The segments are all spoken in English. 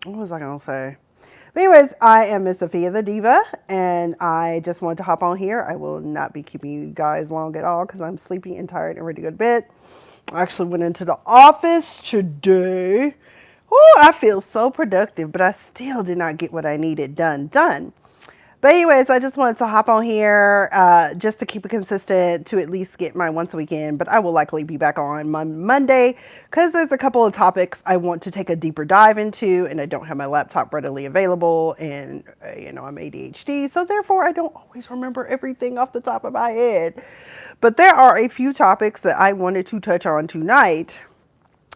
What was I going to say? But anyways, I am Miss Sophia the Diva, and I just wanted to hop on here. I will not be keeping you guys long at all because I'm sleepy and tired and ready to go to bed. I actually went into the office today. Oh, I feel so productive, but I still did not get what I needed done. But anyways, I just wanted to hop on here just to keep it consistent to at least get my once a weekend. But I will likely be back on Monday because there's a couple of topics I want to take a deeper dive into, and I don't have my laptop readily available, and I'm ADHD, so therefore I don't always remember everything off the top of my head. But there are a few topics that I wanted to touch on tonight.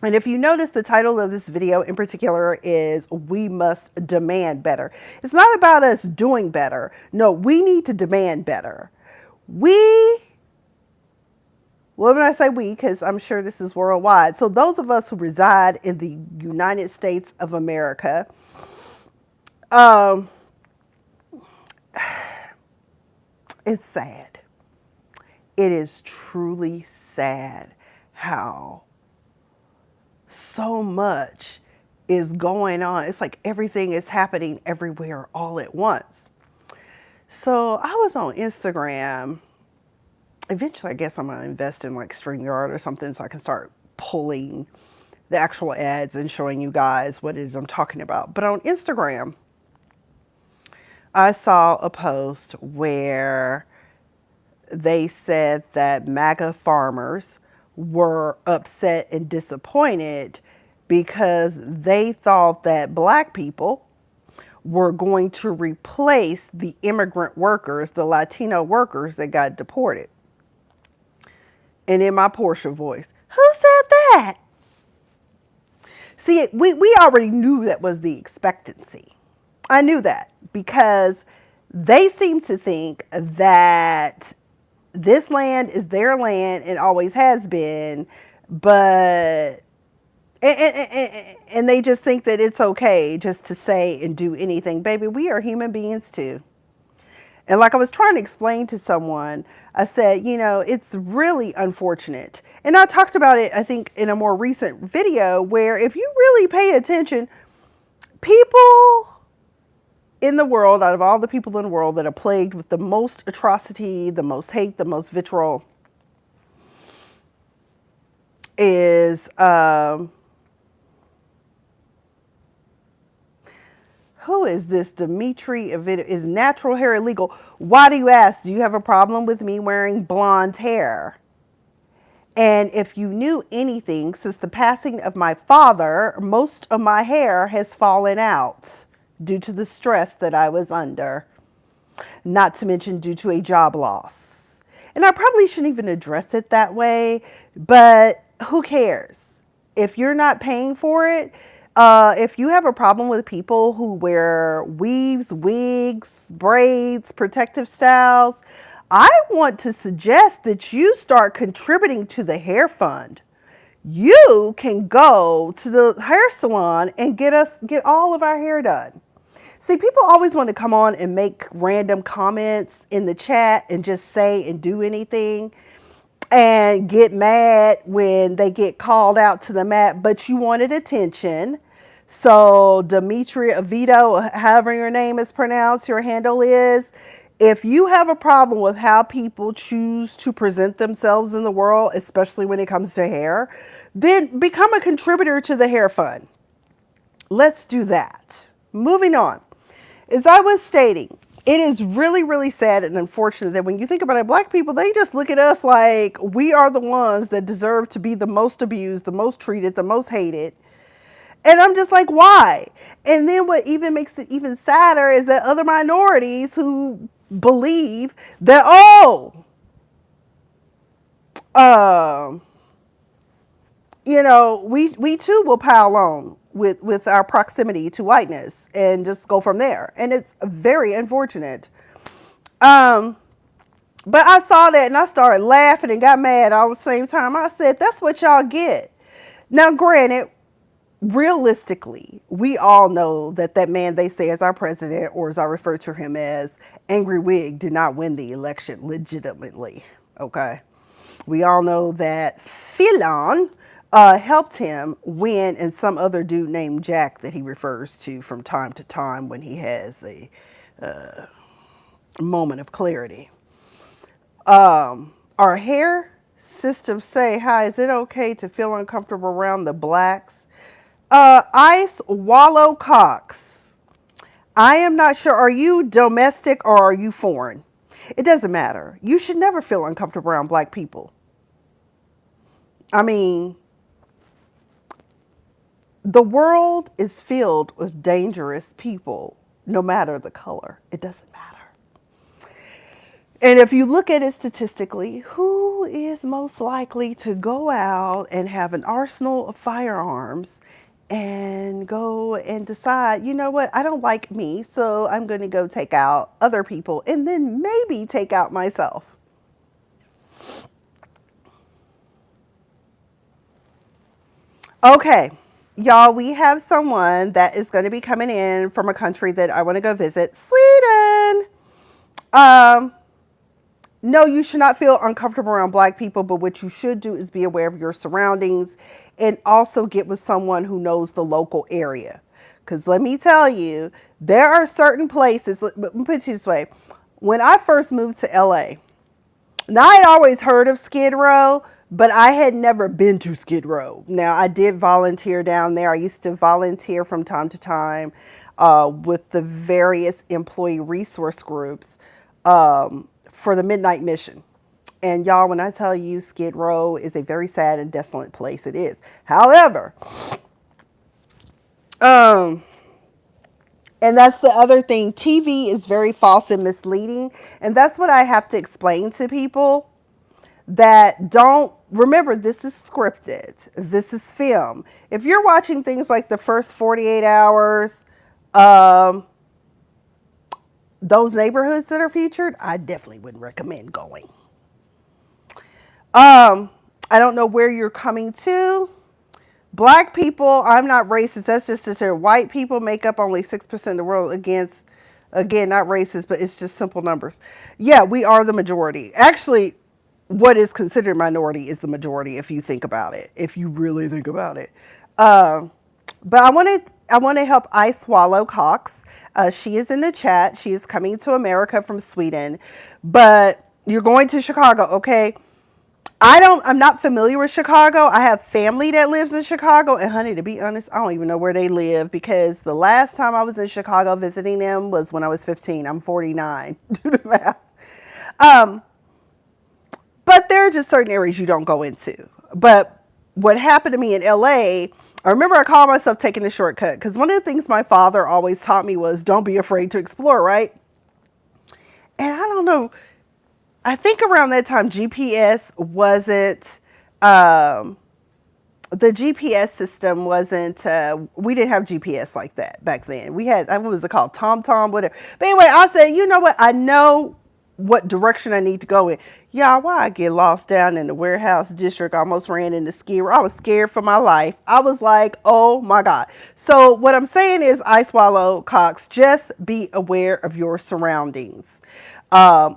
And if you notice, the title of this video in particular is We Must Demand Better. It's not about us doing better. No, we need to demand better. Well, when I say we, because I'm sure this is worldwide. So those of us who reside in the United States of America, um, it's sad. It is truly sad how so much is going on. It's like everything is happening everywhere all at once. So I was on Instagram. Eventually, I guess I'm going to invest in like StreamYard or something so I can start pulling the actual ads and showing you guys what it is I'm talking about. But on Instagram, I saw a post where they said that MAGA farmers were upset and disappointed because they thought that black people were going to replace the immigrant workers, the Latino workers that got deported. And in my Portia voice, who said that? See, we already knew that was the expectancy. I knew that because they seem to think that this land is their land and always has been, but and they just think that it's okay just to say and do anything. Baby, we are human beings too. And like I was trying to explain to someone, I said, it's really unfortunate. And I talked about it, I think, in a more recent video where if you really pay attention, people in the world, out of all the people in the world that are plagued with the most atrocity, the most hate, the most vitriol, is who is this? Dimitri, is natural hair illegal? Why do you ask? Do you have a problem with me wearing blonde hair? And if you knew anything, since the passing of my father, most of my hair has fallen out due to the stress that I was under, not to mention due to a job loss. And I probably shouldn't even address it that way, but who cares? If you're not paying for it, if you have a problem with people who wear weaves, wigs, braids, protective styles, I want to suggest that you start contributing to the hair fund. You can go to the hair salon and get all of our hair done. See, people always want to come on and make random comments in the chat and just say and do anything and get mad when they get called out to the mat, but you wanted attention. So Dimitri Avito, however your name is pronounced, your handle is, if you have a problem with how people choose to present themselves in the world, especially when it comes to hair, then become a contributor to the hair fund. Let's do that. Moving on. As I was stating, it is really, really sad and unfortunate that when you think about it, black people, they just look at us like we are the ones that deserve to be the most abused, the most treated, the most hated. And I'm just like, why? And then what even makes it even sadder is that other minorities who believe that, um, we too will pile on with our proximity to whiteness and just go from there. And it's very unfortunate. But I saw that and I started laughing and got mad all at the same time. I said, that's what y'all get. Now, granted, realistically, we all know that that man they say is our president, or as I refer to him as, Angry Wig, did not win the election legitimately. Okay. We all know that Fillon helped him when, and some other dude named Jack that he refers to from time to time when he has a moment of clarity. Our hair systems say, hi, is it okay to feel uncomfortable around the blacks? Ice Wallow Cox. I am not sure. Are you domestic or are you foreign? It doesn't matter. You should never feel uncomfortable around black people. I mean, the world is filled with dangerous people, no matter the color. It doesn't matter. And if you look at it statistically, who is most likely to go out and have an arsenal of firearms and go and decide, you know what, I don't like me, so I'm going to go take out other people and then maybe take out myself? Okay, y'all, we have someone that is going to be coming in from a country that I want to go visit, Sweden. Um, No, you should not feel uncomfortable around black people, but what you should do is be aware of your surroundings and also get with someone who knows the local area. Because let me tell you, there are certain places, let me put it this way. When I first moved to LA, now I had always heard of Skid Row, but I had never been to Skid Row. Now I did volunteer down there. I used to volunteer from time to time with the various employee resource groups for the Midnight Mission. And y'all, when I tell you Skid Row is a very sad and desolate place, it is. However, um, and that's the other thing. TV is very false and misleading. And that's what I have to explain to people that don't remember this is scripted. This is film. If you're watching things like the first 48 hours, um, those neighborhoods that are featured, I definitely wouldn't recommend going. I don't know where you're coming to. Black people, I'm not racist. That's just to say white people make up only 6% of the world against, again, not racist, but it's just simple numbers. Yeah, we are the majority. Actually, what is considered minority is the majority if you think about it, if you really think about it. But I want to help I Swallow Cox. She is in the chat. She is coming to America from Sweden, but you're going to Chicago, okay? I'm not familiar with Chicago. I have family that lives in Chicago, and honey, to be honest, I don't even know where they live because the last time I was in Chicago visiting them was when I was 15. I'm 49. Do the math. Um, but there are just certain areas you don't go into. But what happened to me in LA, I remember I called myself taking a shortcut because one of the things my father always taught me was don't be afraid to explore, right? And I don't know, I think around that time GPS wasn't, um, the GPS system wasn't, we didn't have GPS like that back then. We had, what was it called? TomTom, whatever. But anyway, I said, you know what? I know what direction I need to go in. Y'all, why I get lost down in the warehouse district, almost ran into Skid Row. I was scared for my life. I was like, oh my God. So what I'm saying is, I Swallow Cox, just be aware of your surroundings.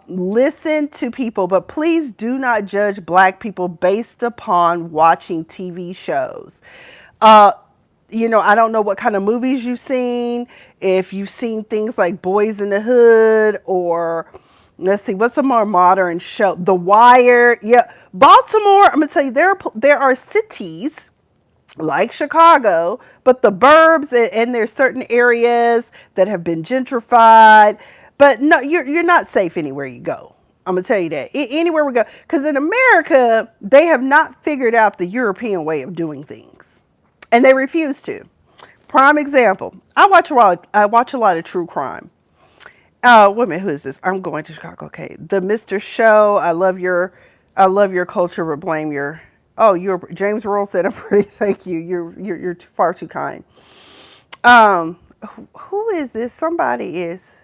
Listen to people, but please do not judge black people based upon watching TV shows. Uh, I don't know what kind of movies you've seen. If you've seen things like Boys in the Hood or let's see, what's a more modern show? The Wire. Yeah, Baltimore. I'm gonna tell you, there are cities like Chicago, but the burbs and there's certain areas that have been gentrified. But no, you're not safe anywhere you go. I'm gonna tell you that anywhere we go, because in America they have not figured out the European way of doing things, and they refuse to. Prime example: I watch a lot of true crime. Wait a minute, who is this? I'm going to Chicago. Okay, the Mr. Show. I love your culture, but blame your. Oh, you're James Earl said I'm pretty. Thank you. You're far too kind. Who is this? Somebody is.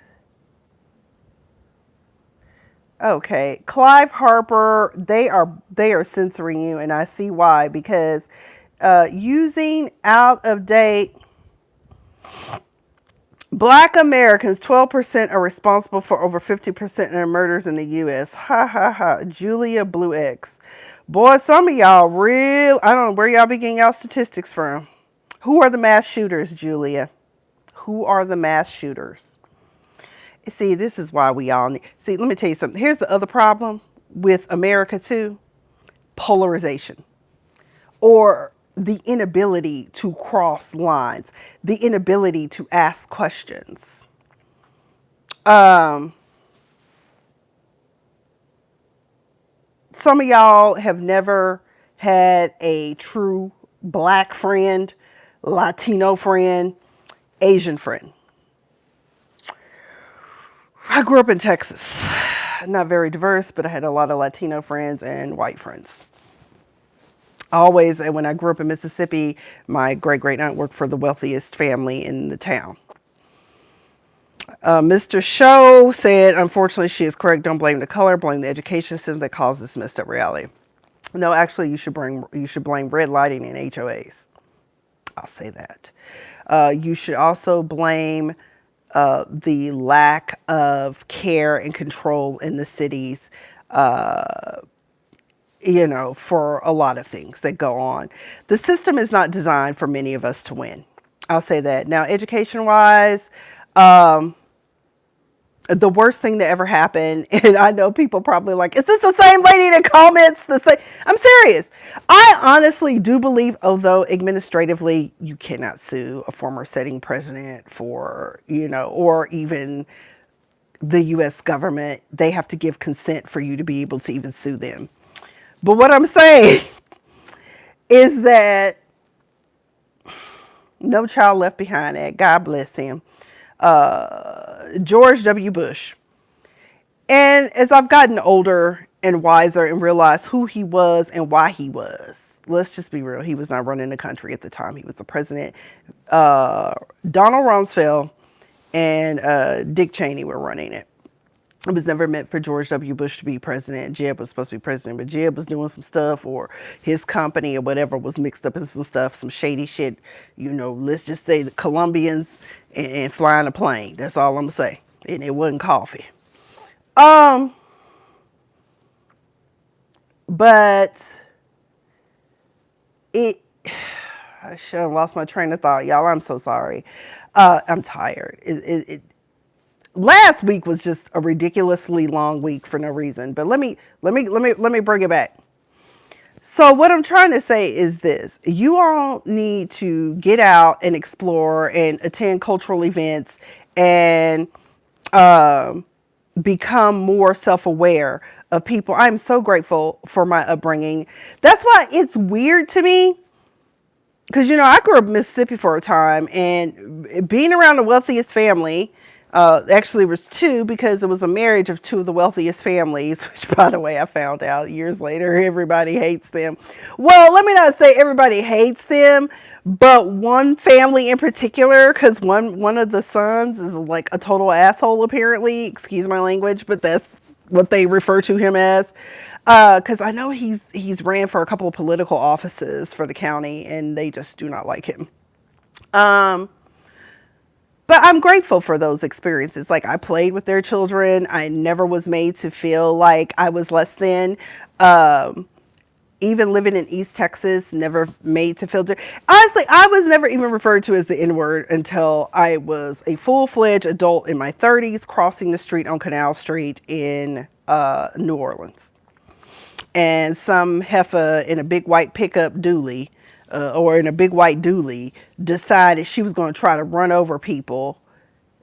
Okay, Clive Harper. They are censoring you, and I see why because using out of date. Black Americans, 12% are responsible for over 50% of the murders in the U.S. Ha ha ha. Julia Blue X. Boy, some of y'all real, I don't know where y'all be getting y'all statistics from. Who are the mass shooters, Julia? Who are the mass shooters? See, this is why we all need. See, let me tell you something. Here's the other problem with America, too: polarization, or the inability to cross lines, the inability to ask questions. Um, some of y'all have never had a true black friend, Latino friend, Asian friend. I grew up in Texas. Not very diverse, but I had a lot of Latino friends and white friends. Always, and when I grew up in Mississippi, my great great aunt worked for the wealthiest family in the town. Mr. Show said, unfortunately, she is correct. Don't blame the color, blame the education system that caused this messed up reality. No, actually, you should blame red lighting and HOAs. I'll say that. You should also blame the lack of care and control in the cities, for a lot of things that go on. The system is not designed for many of us to win. I'll say that. Now, education wise, the worst thing that ever happened, and I know people probably like, is this the same lady that comments the same? I'm serious. I honestly do believe, although administratively you cannot sue a former sitting president for, or even the US government, they have to give consent for you to be able to even sue them. But what I'm saying is that No Child Left Behind, that God bless him, George W. Bush. And as I've gotten older and wiser and realized who he was and why he was, let's just be real. He was not running the country at the time. He was the president. Donald Rumsfeld and Dick Cheney were running it. It was never meant for George W. Bush to be president. Jeb was supposed to be president, but Jeb was doing some stuff, or his company or whatever was mixed up in some stuff, some shady shit. Let's just say the Colombians and flying a plane. That's all I'm gonna say. And it wasn't coffee. But it, I should have lost my train of thought, y'all. I'm so sorry. I'm tired. Last week was just a ridiculously long week for no reason. But let me bring it back. So what I'm trying to say is this: you all need to get out and explore and attend cultural events and become more self-aware of people. I'm so grateful for my upbringing. That's why it's weird to me, because I grew up in Mississippi for a time, and being around the wealthiest family, actually was two, because it was a marriage of two of the wealthiest families, which, by the way, I found out years later, everybody hates them. Well, let me not say everybody hates them, but one family in particular, because one of the sons is like a total asshole, apparently. Excuse my language, but that's what they refer to him as. Because I know he's ran for a couple of political offices for the county, and they just do not like him. But I'm grateful for those experiences. Like, I played with their children. I never was made to feel like I was less than. Even living in East Texas, never made to feel. Honestly, I was never even referred to as the N-word until I was a full-fledged adult in my 30s, crossing the street on Canal Street in New Orleans. And some heifer in a big white pickup dually, or in a big white dually, decided she was going to try to run over people.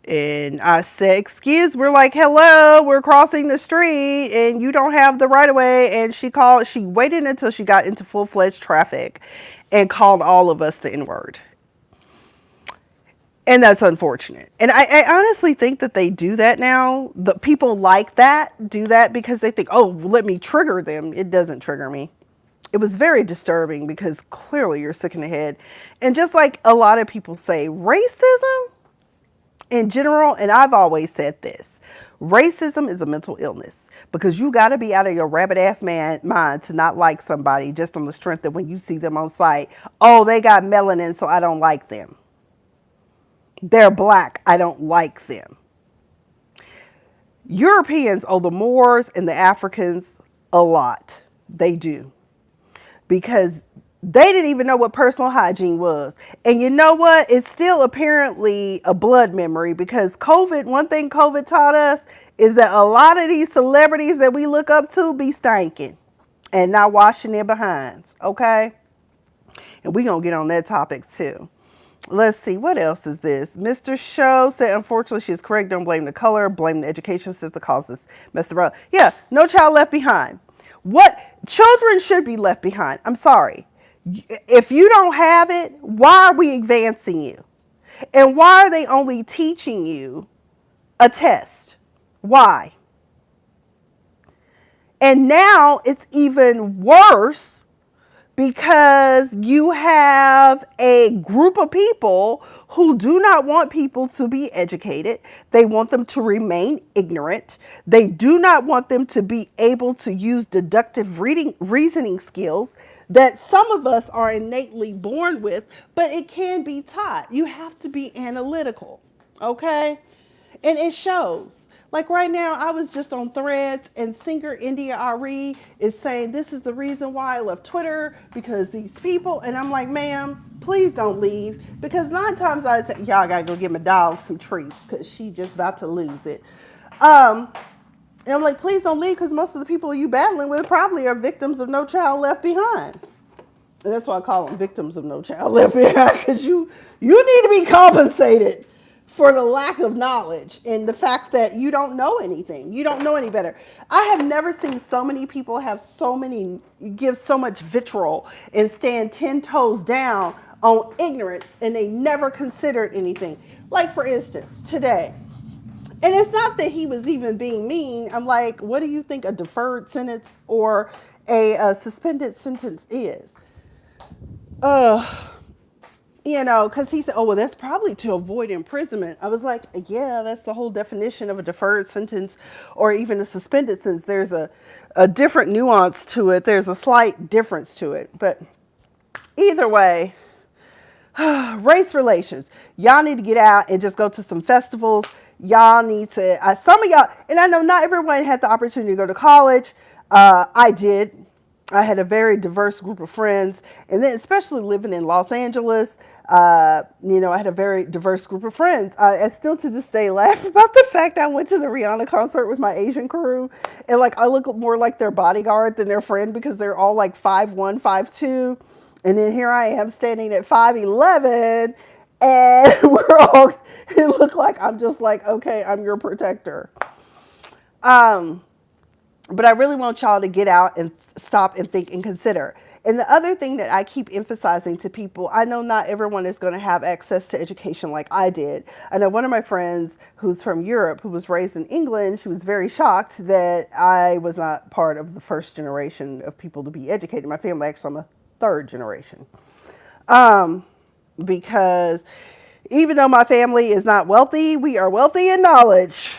And I said, we're like, hello, we're crossing the street and you don't have the right of way. And she waited until she got into full-fledged traffic and called all of us the N-word. And that's unfortunate. And I honestly think that they do that now. The people like that do that because they think, oh, let me trigger them. It doesn't trigger me. It was very disturbing because clearly you're sick in the head. And just like a lot of people say, racism in general, and I've always said this, racism is a mental illness, because you got to be out of your rabbit ass mind to not like somebody just on the strength that when you see them on sight, oh, they got melanin, so I don't like them. They're black, I don't like them. Europeans owe the Moors and the Africans a lot. They do. because they didn't even know what personal hygiene was. And you know what? It's still apparently a blood memory because COVID, one thing COVID taught us is that a lot of these celebrities that we look up to be stinking and not washing their behinds, okay? And we're going to get on that topic too. Let's see, what else is this? Mr. Show said, unfortunately, she's correct. Don't blame the color, blame the education system causes mess around. Yeah, no child left behind. What children should be left behind? I'm sorry. If you don't have it, why are we advancing you? And why are they only teaching you a test? Why? And now it's even worse because you have a group of people who do not want people to be educated. They want them to remain ignorant. They do not want them to be able to use deductive reasoning skills that some of us are innately born with, but it can be taught. You have to be analytical, okay? And it shows. Like right now, I was just on Threads and singer India Ari is saying this is the reason why I left Twitter because these people, and I'm like, ma'am, please don't leave because 9 times out of 10, y'all gotta go get my dog some treats because she just about to lose it. And I'm like, please don't leave because most of the people you battling with probably are victims of No Child Left Behind. And that's why I call them victims of No Child Left Behind because you need to be compensated for the lack of knowledge and the fact that you don't know anything. You don't know any better. I have never seen so many people give so much vitriol and stand 10 toes down on ignorance and they never considered anything. Like for instance, today, and it's not that he was even being mean. I'm like, what do you think a deferred sentence or a suspended sentence is? Because he said, oh, well, that's probably to avoid imprisonment. I was like, yeah, that's the whole definition of a deferred sentence or even a suspended sentence. There's a different nuance to it. There's a slight difference to it. But either way, race relations. Y'all need to get out and just go to some festivals. Y'all need to, some of y'all, and I know not everyone had the opportunity to go to college. I did. I had a very diverse group of friends. And then especially living in Los Angeles, I had a very diverse group of friends. I still to this day laugh about the fact I went to the Rihanna concert with my Asian crew. And like, I look more like their bodyguard than their friend because they're all like 5'1", 5'2". And then here I am standing at 5'11". And it looked like I'm just like, okay, I'm your protector. But I really want y'all to get out and stop and think and consider. And the other thing that I keep emphasizing to people, I know not everyone is going to have access to education like I did. I know one of my friends who's from Europe, who was raised in England, she was very shocked that I was not part of the first generation of people to be educated. In my family, actually, I'm a third generation. Because even though my family is not wealthy, we are wealthy in knowledge.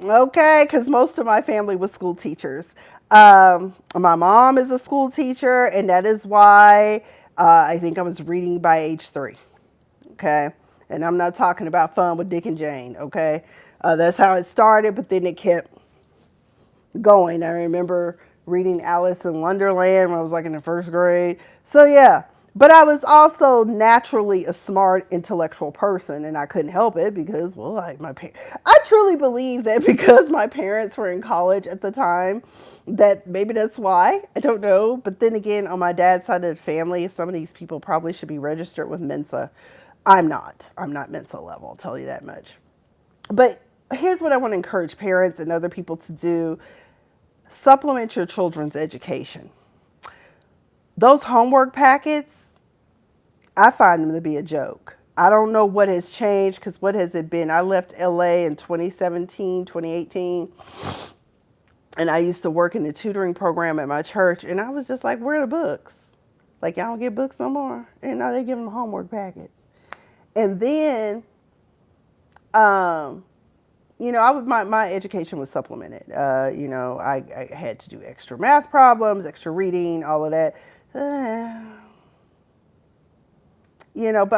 Okay, because most of my family was school teachers. My mom is a school teacher, and that is why I think I was reading by age 3. Okay, and I'm not talking about fun with Dick and Jane. Okay, that's how it started, but then it kept going. I remember reading Alice in Wonderland when I was like in the 1st grade. So yeah. But I was also naturally a smart, intellectual person, and I couldn't help it because, well, I truly believe that because my parents were in college at the time, that maybe that's why. I don't know. But then again, on my dad's side of the family, some of these people probably should be registered with Mensa. I'm not. I'm not Mensa level, I'll tell you that much. But here's what I want to encourage parents and other people to do. Supplement your children's education. Those homework packets, I find them to be a joke. I don't know what has changed because what has it been? I left LA in 2017, 2018. And I used to work in the tutoring program at my church. And I was just like, where are the books? Like, y'all don't get books no more? And now they give them homework packets. And then, my education was supplemented. I had to do extra math problems, extra reading, all of that. But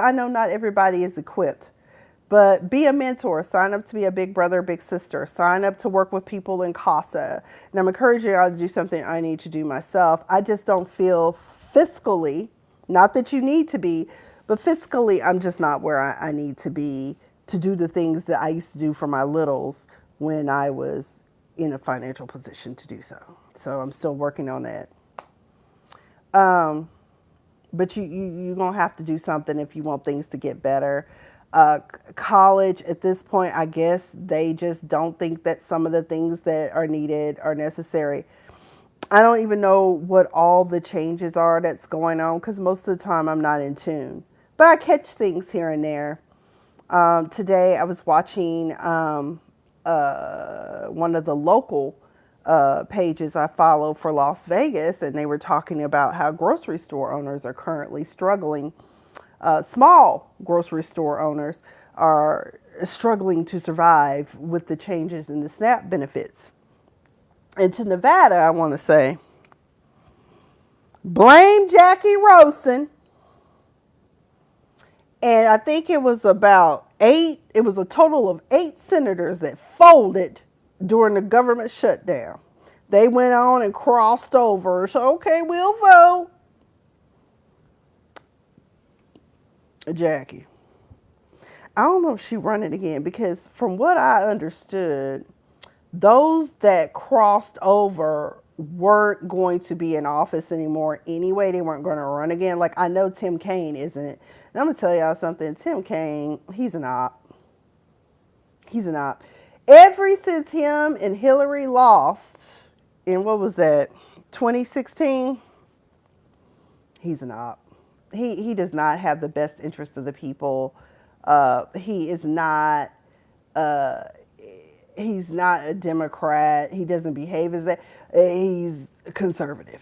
I know not everybody is equipped. But be a mentor. Sign up to be a big brother, big sister. Sign up to work with people in CASA. And I'm encouraging y'all to do something I need to do myself. I just don't feel fiscally. Not that you need to be, but fiscally, I'm just not where I need to be to do the things that I used to do for my littles when I was in a financial position to do so. So I'm still working on that. But you're going to have to do something if you want things to get better. College, at this point, I guess they just don't think that some of the things that are needed are necessary. I don't even know what all the changes are that's going on because most of the time I'm not in tune. But I catch things here and there. Today I was watching one of the local pages I follow for Las Vegas, and they were talking about how grocery store owners are currently struggling. Small grocery store owners are struggling to survive with the changes in the SNAP benefits. And to Nevada, I want to say, blame Jackie Rosen. And I think it was it was a total of 8 senators that folded during the government shutdown. They went on and crossed over. So, okay, we'll vote. Jackie. I don't know if she run it again because from what I understood, those that crossed over weren't going to be in office anymore anyway. They weren't going to run again. Like, I know Tim Kaine isn't. And I'm going to tell y'all something. Tim Kaine, he's an op. He's an op. Ever since him and Hillary lost in, what was that, 2016, he's an op. He does not have the best interest of the people. He is not... he's not a Democrat. He doesn't behave as that. He's conservative.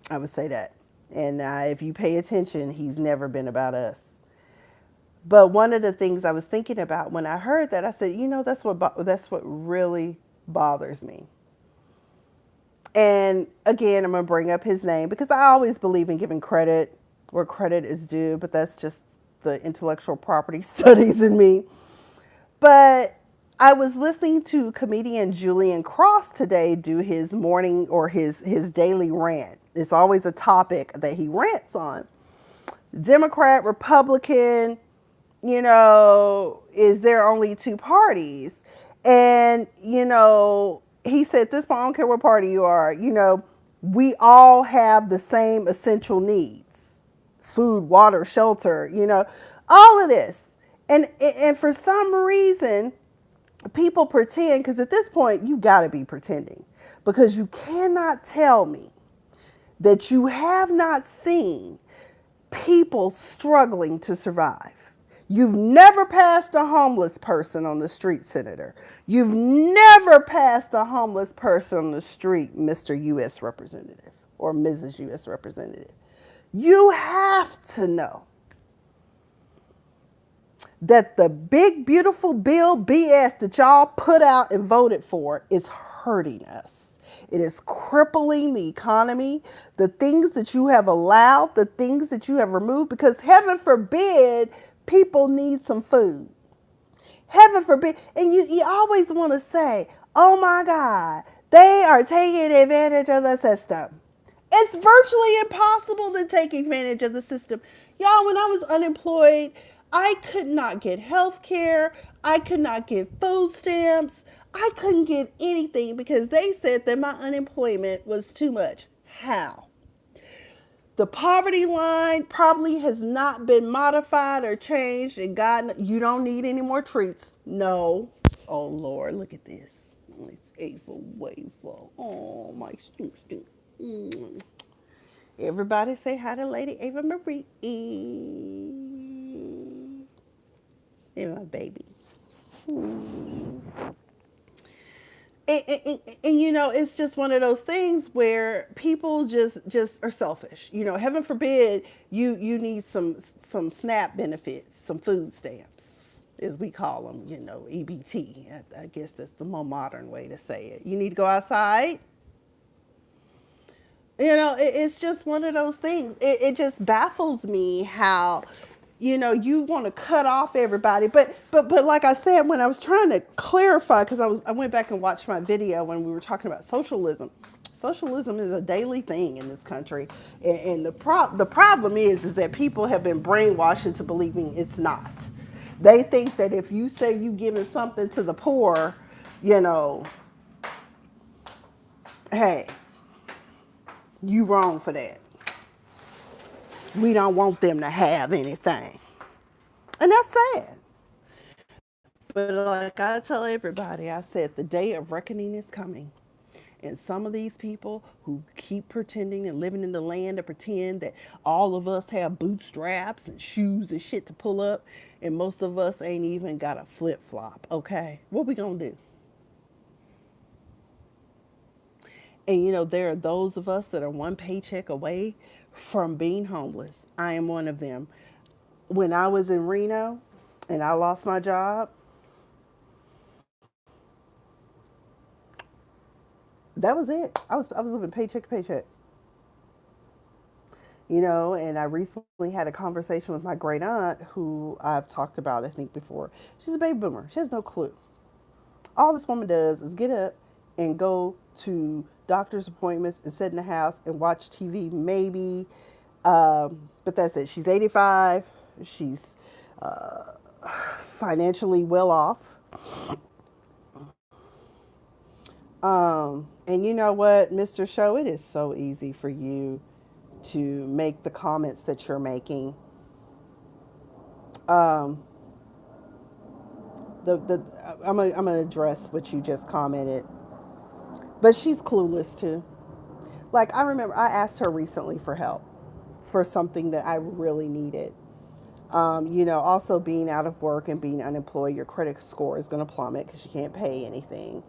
I would say that. And if you pay attention, he's never been about us. But one of the things I was thinking about when I heard that, I said, that's what really bothers me. And again, I'm going to bring up his name because I always believe in giving credit where credit is due, but that's just the intellectual property studies in me. But I was listening to comedian Julian Cross today do his morning or his daily rant. It's always a topic that he rants on. Democrat, Republican, is there only 2 parties? And, he said, at this point, I don't care what party you are, we all have the same essential needs. Food, water, shelter, all of this. And for some reason, people pretend, because at this point, you got to be pretending. Because you cannot tell me that you have not seen people struggling to survive. You've never passed a homeless person on the street, Senator. You've never passed a homeless person on the street, Mr. U.S. Representative or Mrs. U.S. Representative. You have to know that the big, beautiful bill BS that y'all put out and voted for is hurting us. It is crippling the economy, the things that you have allowed, the things that you have removed, because heaven forbid people need some food. Heaven forbid. And you always want to say, oh my God, they are taking advantage of the system. It's virtually impossible to take advantage of the system. Y'all, when I was unemployed, I could not get health care. I could not get food stamps. I couldn't get anything because they said that my unemployment was too much. How? The poverty line probably has not been modified or changed, and God, you don't need any more treats. No. Oh, Lord, look at this. It's Ava Wafer. Oh, my stink. Everybody say hi to Lady Ava Marie. And my baby. And it's just one of those things where people just are selfish. Heaven forbid you need some SNAP benefits, some food stamps, as we call them, EBT. I guess that's the more modern way to say it. You need to go outside. It's just one of those things. It just baffles me how, you want to cut off everybody. But like I said, when I was trying to clarify, because I went back and watched my video when we were talking about socialism. Socialism is a daily thing in this country, and the problem is that people have been brainwashed into believing it's not. They think that if you say you giving something to the poor, you know, hey, you wrong for that. We don't want them to have anything, and that's sad. But like I tell everybody, I said the day of reckoning is coming. And some of these people who keep pretending and living in the land of pretend that all of us have bootstraps and shoes and shit to pull up, and most of us ain't even got a flip flop. Okay, what we gonna do? And you know, there are those of us that are one paycheck away from being homeless. I am one of them. When I was in Reno and I lost my job, that was it. I was living paycheck to paycheck. You know, and I recently had a conversation with my great aunt who I've talked about, I think, before. She's a baby boomer. She has no clue. All this woman does is get up and go to doctor's appointments and sit in the house and watch TV, maybe. But that's it. She's 85. She's financially well off. And you know what, Mr. Show, it is so easy for you to make the comments that you're making. Um, the I'm gonna address what you just commented, but she's clueless too. Like I remember, I asked her recently for help for something that I really needed. You know, also being out of work and being unemployed, your credit score is going to plummet because you can't pay anything.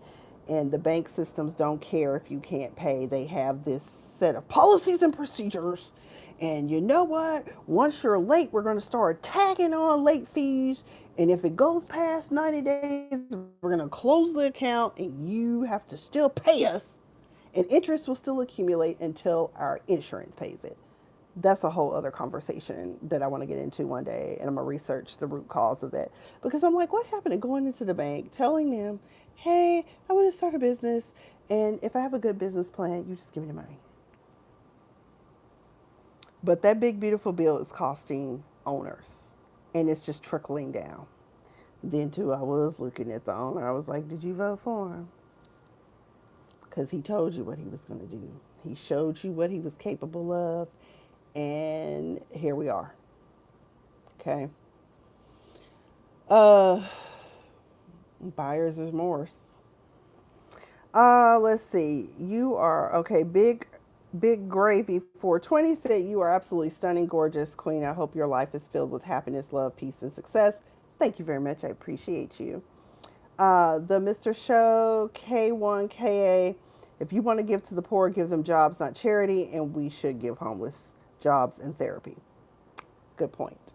And the bank systems don't care if you can't pay. They have this set of policies and procedures. And you know what? Once you're late, we're going to start tagging on late fees. And if it goes past 90 days, we're going to close the account and you have to still pay us. And interest will still accumulate until our insurance pays it. That's a whole other conversation that I want to get into one day, and I'm gonna research the root cause of that because I'm like, what happened to going into the bank, telling them, "Hey, I want to start a business, and if I have a good business plan, you just give me the money." But that big beautiful bill is costing owners, and it's just trickling down. Then too, I was looking at the owner. I was like, "Did you vote for him?" Because he told you what he was gonna do. He showed you what he was capable of, and here we are. Okay. Uh, Buyer's remorse. Let's see. You are okay. Big gravy 420 said you are absolutely stunning, gorgeous queen. I hope your life is filled with happiness, love, peace, and success. Thank you very much. I appreciate you. The Mr. Show K1KA. If you want to give to the poor, give them jobs, not charity, and we should give homeless jobs and therapy. Good point.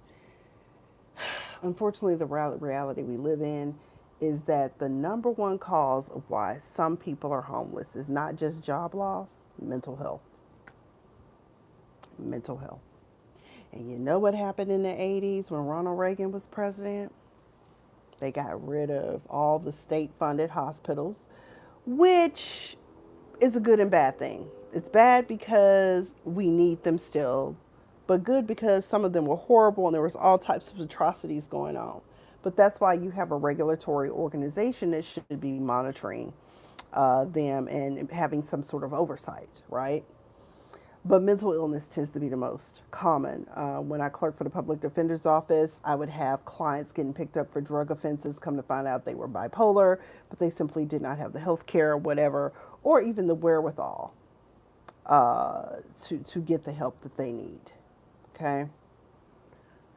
Unfortunately, the reality we live in is that the number one cause of why some people are homeless is not just job loss, mental health. Mental health. And you know what happened in the 80s when Ronald Reagan was president? They got rid of all the state funded hospitals, which is a good and bad thing. It's bad because we need them still, but good because some of them were horrible and there was all types of atrocities going on. But that's why you have a regulatory organization that should be monitoring them and having some sort of oversight, right? But mental illness tends to be the most common. When I clerked for the public defender's office, I would have clients getting picked up for drug offenses, come to find out they were bipolar, but they simply did not have the health care or whatever, or even the wherewithal to get the help that they need. Okay?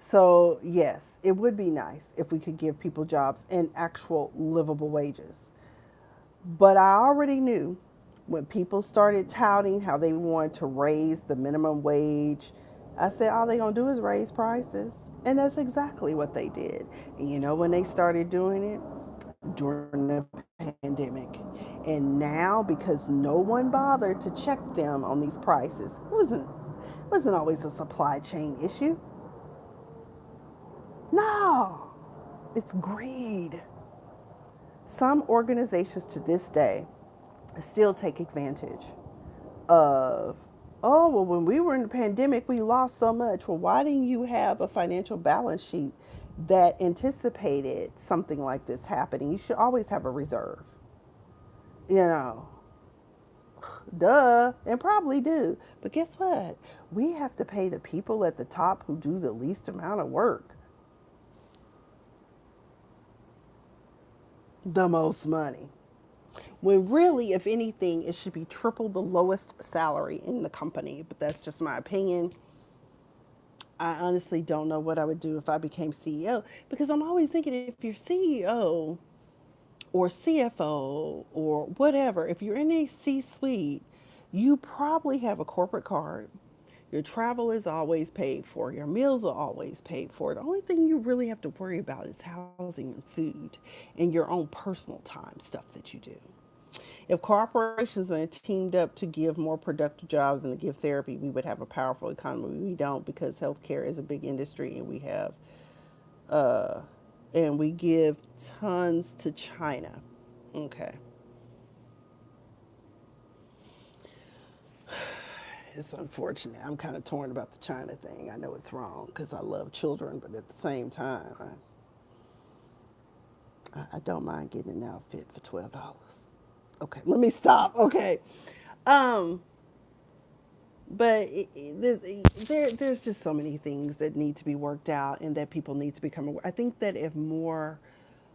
So, yes, it would be nice if we could give people jobs and actual livable wages. But I already knew when people started touting how they wanted to raise the minimum wage, I said, all they're going to do is raise prices. And that's exactly what they did. And you know when they started doing it? During the pandemic. And now, because no one bothered to check them on these prices, it wasn't always a supply chain issue. No, it's greed. Some organizations to this day still take advantage. of, oh, well, when we were in the pandemic, we lost so much. Well, why didn't you have a financial balance sheet that anticipated something like this happening? You should always have a reserve, you know. Duh, and probably do. But guess what? We have to pay the people at the top who do the least amount of work the most money. When really, if anything, it should be triple the lowest salary in the company. But that's just my opinion. I honestly don't know what I would do if I became CEO because I'm always thinking if you're CEO or CFO or whatever, if you're in a C suite, you probably have a corporate card. Your travel is always paid for. Your meals are always paid for. The only thing you really have to worry about is housing and food and your own personal time stuff that you do. If corporations are teamed up to give more productive jobs and to give therapy, we would have a powerful economy. We don't because healthcare is a big industry uh, and we give tons to China. Okay, it's unfortunate. I'm kind of torn about the China thing. I know it's wrong because I love children, but at the same time, I don't mind getting an outfit for $12. Okay, let me stop. Okay, um, but there's just so many things that need to be worked out and that people need to become aware. I think that if more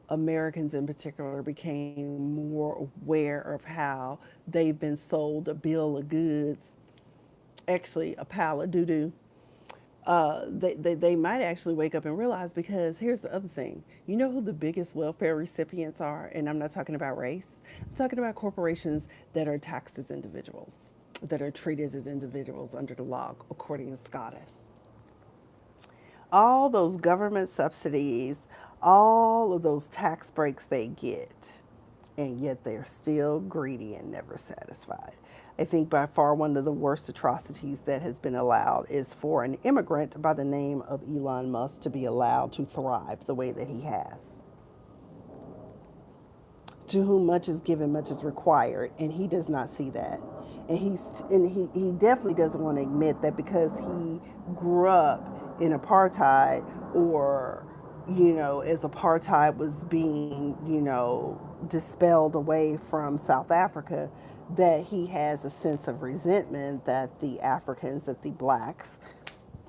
Americans in particular became more aware of how they've been sold a bill of goods, actually a pile of doo doo, they might actually wake up and realize because here's the other thing. You know who the biggest welfare recipients are? And I'm not talking about race, I'm talking about corporations that are taxed as individuals, that are treated as individuals under the law, according to SCOTUS. All those government subsidies, all of those tax breaks they get, and yet they're still greedy and never satisfied. I think by far one of the worst atrocities that has been allowed is for an immigrant by the name of Elon Musk to be allowed to thrive the way that he has. To whom much is given, much is required, and he does not see that. And he definitely doesn't want to admit that because he grew up in apartheid or as apartheid was being, dispelled away from South Africa, that he has a sense of resentment that the Africans, that the blacks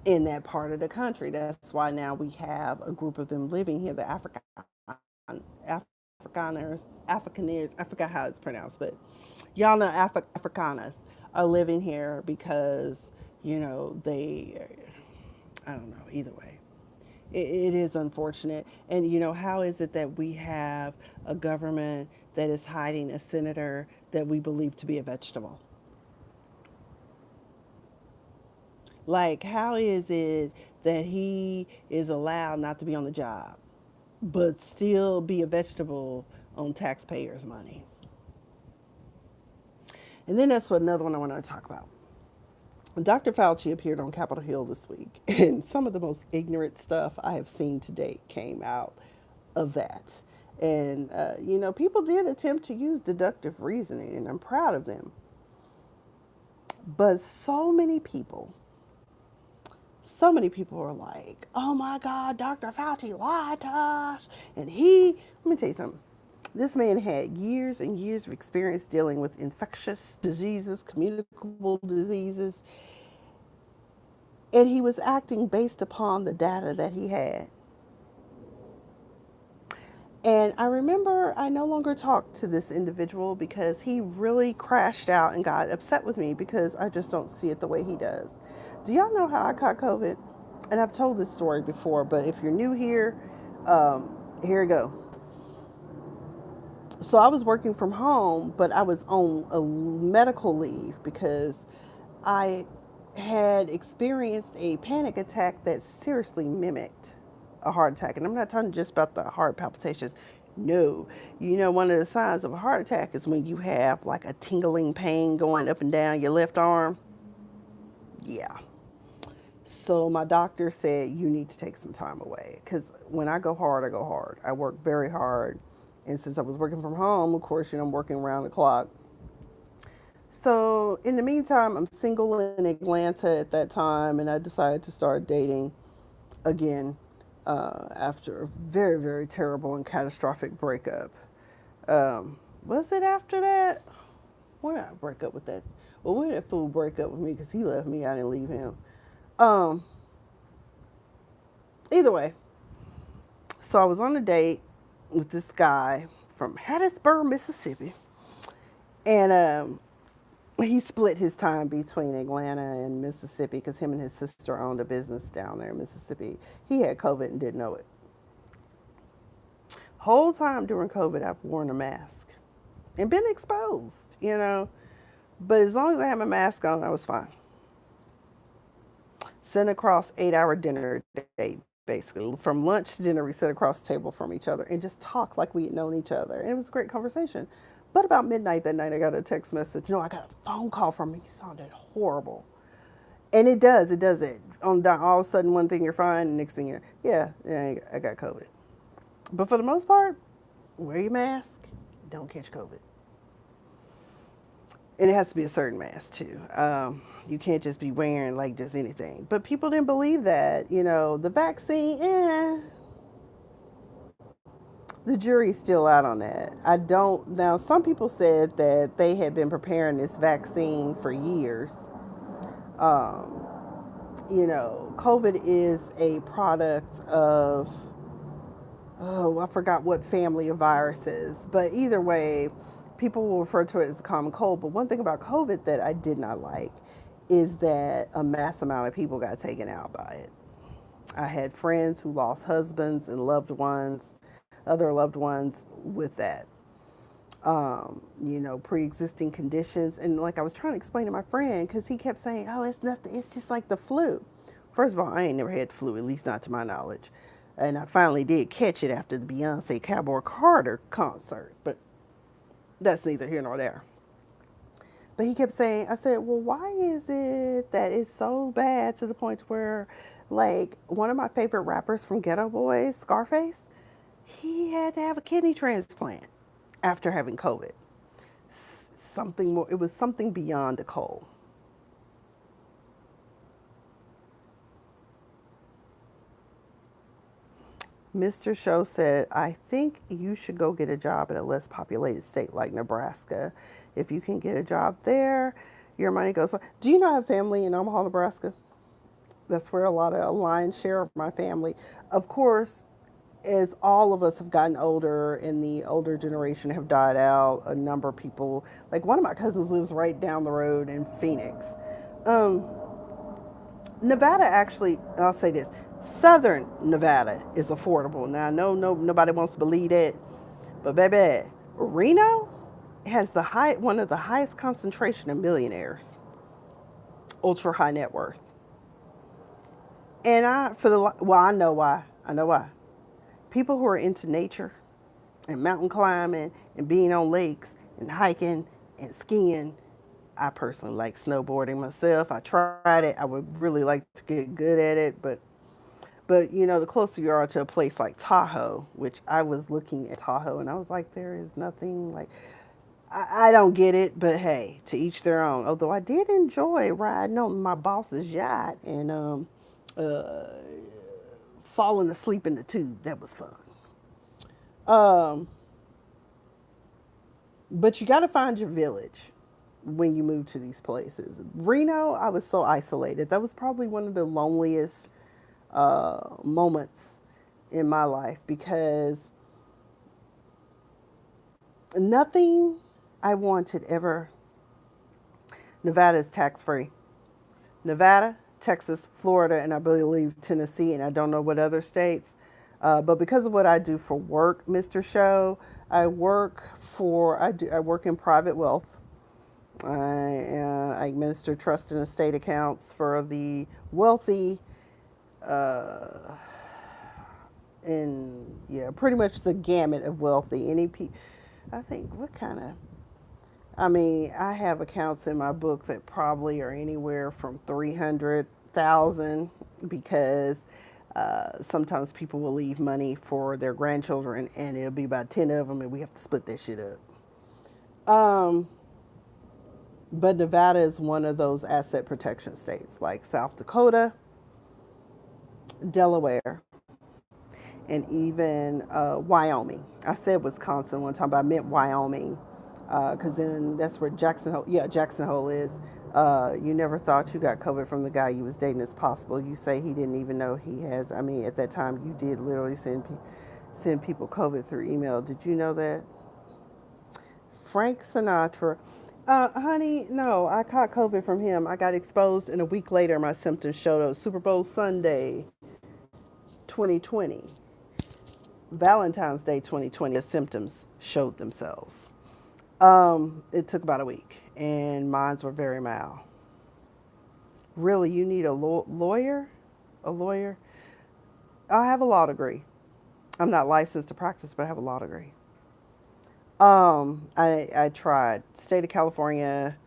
in that part of the country. That's why now we have a group of them living here, the Afrikaners, I forgot how it's pronounced, but y'all know Afrikaners are living here because, they, I don't know, either way. It is unfortunate. And, how is it that we have a government that is hiding a senator that we believe to be a vegetable? Like, how is it that he is allowed not to be on the job, but still be a vegetable on taxpayers' money? And then that's what another one I want to talk about. Dr. Fauci appeared on Capitol Hill this week, and some of the most ignorant stuff I have seen to date came out of that. And, people did attempt to use deductive reasoning, and I'm proud of them. But so many people are like, oh my God, Dr. Fauci lied to us. And let me tell you something. This man had years and years of experience dealing with infectious diseases, communicable diseases, and he was acting based upon the data that he had. And I remember I no longer talked to this individual because he really crashed out and got upset with me because I just don't see it the way he does. Do y'all know how I caught COVID? And I've told this story before, but if you're new here, here we go. So I was working from home, but I was on a medical leave because I had experienced a panic attack that seriously mimicked a heart attack. And I'm not talking just about the heart palpitations. No. One of the signs of a heart attack is when you have like a tingling pain going up and down your left arm. Yeah. So my doctor said, you need to take some time away. Because when I go hard, I go hard. I work very hard. And since I was working from home, of course, I'm working around the clock. So in the meantime, I'm single in Atlanta at that time, and I decided to start dating again after a very, very terrible and catastrophic breakup. Was it after that? When did I break up with that? Well, when did that fool break up with me? Because he left me, I didn't leave him. Um, Either way, so I was on a date with this guy from Hattiesburg, Mississippi, and he split his time between Atlanta and Mississippi because him and his sister owned a business down there in Mississippi. He had COVID and didn't know it. Whole time during COVID, I've worn a mask and been exposed, you know. But as long as I had my mask on, I was fine. Sent across 8 hour dinner date, basically. From lunch to dinner, we sat across the table from each other and just talked like we had known each other. And it was a great conversation. But about midnight that night, I got a text message. No, I got a phone call from him. He sounded horrible. And it does it. All of a sudden, one thing you're fine, and next thing you're, yeah, I got COVID. But for the most part, wear your mask, don't catch COVID. And it has to be a certain mask too. You can't just be wearing like just anything. But people didn't believe that. You know, the vaccine, the jury's still out on that. I don't. Now, some people said that they had been preparing this vaccine for years. Um, you know, COVID is a product of, oh, I forgot what family of viruses. But either way, people will refer to it as the common cold. But one thing about COVID that I did not like is that a mass amount of people got taken out by it. I had friends who lost husbands and loved ones, other loved ones with that. You know, pre-existing conditions. And like I was trying to explain to my friend, because he kept saying, oh, it's nothing, it's just like the flu. First of all, I ain't never had the flu, at least not to my knowledge. And I finally did catch it after the Beyonce Cowboy Carter concert, but that's neither here nor there. But he kept saying, I said, well, why is it that it's so bad to the point where, like, one of my favorite rappers from Ghetto Boys, Scarface, he had to have a kidney transplant after having COVID. Something more, it was something beyond a cold. Mr. Show said, I think you should go get a job in a less populated state like Nebraska. If you can get a job there, your money goes. Do you know I have family in Omaha, Nebraska? That's where a lion's share of my family. Of course, as all of us have gotten older and the older generation have died out, a number of people, like one of my cousins lives right down the road in Phoenix. Um, Nevada actually, I'll say this, Southern Nevada is affordable. Now I know nobody wants to believe that, but baby, Reno has one of the highest concentration of millionaires, ultra high net worth. And I know why. I know why. People who are into nature and mountain climbing and being on lakes and hiking and skiing. I personally like snowboarding myself. I tried it. I would really like to get good at it, but you know, the closer you are to a place like Tahoe, which I was looking at Tahoe and I was like, there is nothing like, I don't get it, but hey, to each their own. Although I did enjoy riding on my boss's yacht and uh, falling asleep in the tube. That was fun. Um, but you got to find your village when you move to these places. Reno, I was so isolated. That was probably one of the loneliest moments in my life because nothing I wanted ever. Nevada is tax free. Nevada, Texas, Florida, and I believe Tennessee, and I don't know what other states. But because of what I do for work, Mr. Show, I work in private wealth. I administer trust and estate accounts for the wealthy, uh, and yeah, pretty much the gamut of wealthy. I think what kind of, I mean, I have accounts in my book that probably are anywhere from 300,000 because sometimes people will leave money for their grandchildren and it'll be about 10 of them and we have to split that shit up. Um, But Nevada is one of those asset protection states, like South Dakota, Delaware, and even Wyoming. I said Wisconsin one time, but I meant Wyoming, because then that's where Jackson Hole. Yeah, Jackson Hole is. You never thought you got COVID from the guy you was dating. It's possible. You say he didn't even know he has. I mean, at that time, you did literally send people COVID through email. Did you know that? Frank Sinatra. Honey, no, I caught COVID from him. I got exposed, and a week later, my symptoms showed up. Super Bowl Sunday, 2020. Valentine's Day 2020, the symptoms showed themselves. It took about a week, and mine were very mild. Really, you need a lawyer? A lawyer? I have a law degree. I'm not licensed to practice, but I have a law degree. I tried state of California,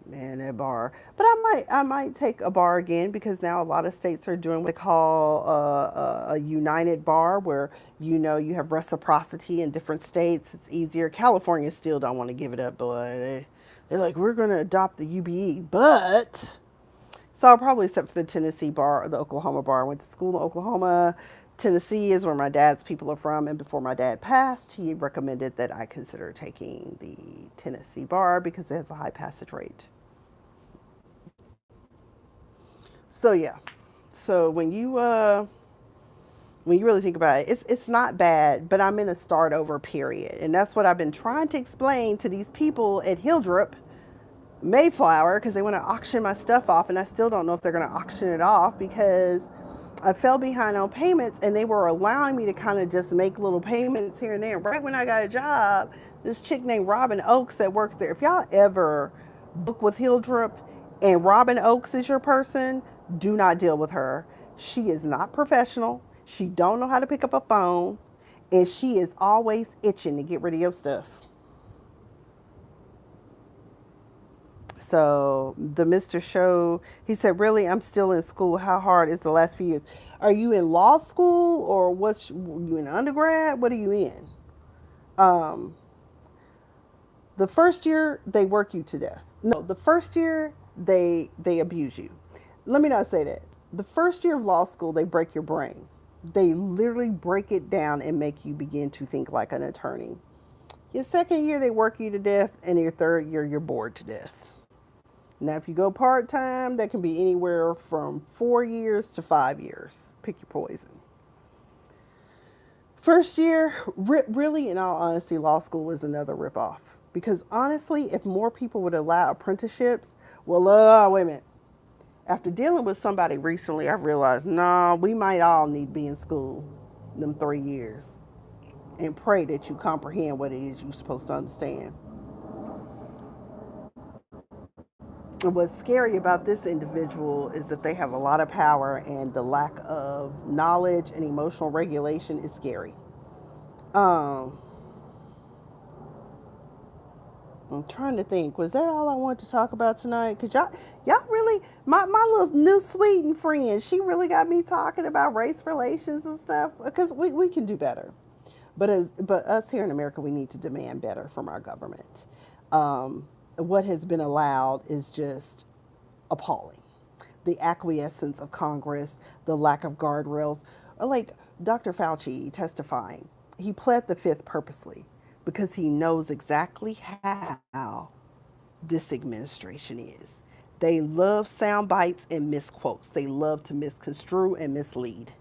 man, that bar. But I might take a bar again because now a lot of states are doing what they call a united bar, where you have reciprocity in different states. It's easier. California still don't want to give it up, but they're like, we're going to adopt the UBE, but so I'll probably accept for the Tennessee bar or the Oklahoma bar. I went to school in Oklahoma. Tennessee is where my dad's people are from, and before my dad passed, he recommended that I consider taking the Tennessee bar because it has a high passage rate. So yeah, so when you really think about it, it's not bad, but I'm in a start over period, and that's what I've been trying to explain to these people at Hildrep Mayflower, because they want to auction my stuff off, and I still don't know if they're going to auction it off because I fell behind on payments, and they were allowing me to kind of just make little payments here and there. Right when I got a job, this chick named Robin Oakes that works there. If y'all ever book with Hildrep and Robin Oakes is your person, do not deal with her. She is not professional. She don't know how to pick up a phone, and she is always itching to get rid of your stuff. So the Mr. Show, he said, really, I'm still in school. How hard is the last few years? Are you in law school, or what's you in undergrad? What are you in? Um, the first year they work you to death. No, the first year they abuse you. Let me not say that. The first year of law school they break your brain. They literally break it down and make you begin to think like an attorney. Your second year they work you to death, and your third year you're bored to death. Now, if you go part time, that can be anywhere from 4 years to 5 years. Pick your poison. First year, really, in all honesty, law school is another ripoff. Because honestly, if more people would allow apprenticeships, well, wait a minute. After dealing with somebody recently, I realized, no, we might all need to be in school them 3 years and pray that you comprehend what it is you're supposed to understand. And what's scary about this individual is that they have a lot of power, and the lack of knowledge and emotional regulation is scary. Um, I'm trying to think. Was that all I wanted to talk about tonight? Cause y'all really, my little new Sweden friend, she really got me talking about race relations and stuff. Because we can do better, but us here in America, we need to demand better from our government. What has been allowed is just appalling. The acquiescence of Congress, the lack of guardrails. Like Dr. Fauci testifying, he pled the fifth purposely because he knows exactly how this administration is. They love sound bites and misquotes. They love to misconstrue and mislead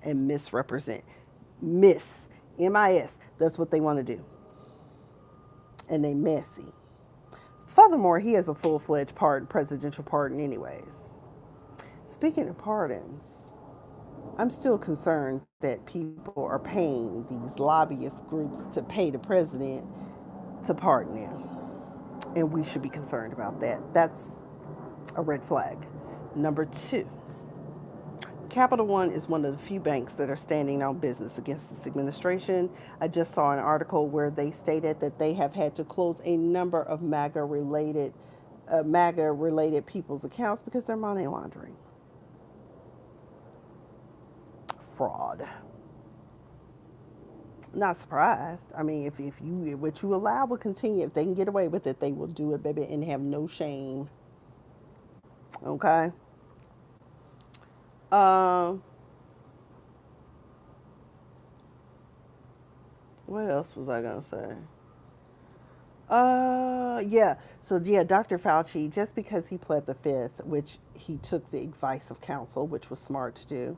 and misrepresent. Miss, MIS, that's what they want to do. And they messy. Furthermore, he has a full-fledged presidential pardon anyways. Speaking of pardons, I'm still concerned that people are paying these lobbyist groups to pay the president to pardon him. And we should be concerned about that. That's a red flag. Number two, Capital One is one of the few banks that are standing on business against this administration. I just saw an article where they stated that they have had to close a number of MAGA related people's accounts because they're money laundering. Fraud. Not surprised. I mean, if you what you allow will continue. If they can get away with it, they will do it, baby, and have no shame. Okay. Um, what else was I gonna say? Yeah. So yeah, Dr. Fauci, just because he pled the fifth, which he took the advice of counsel, which was smart to do.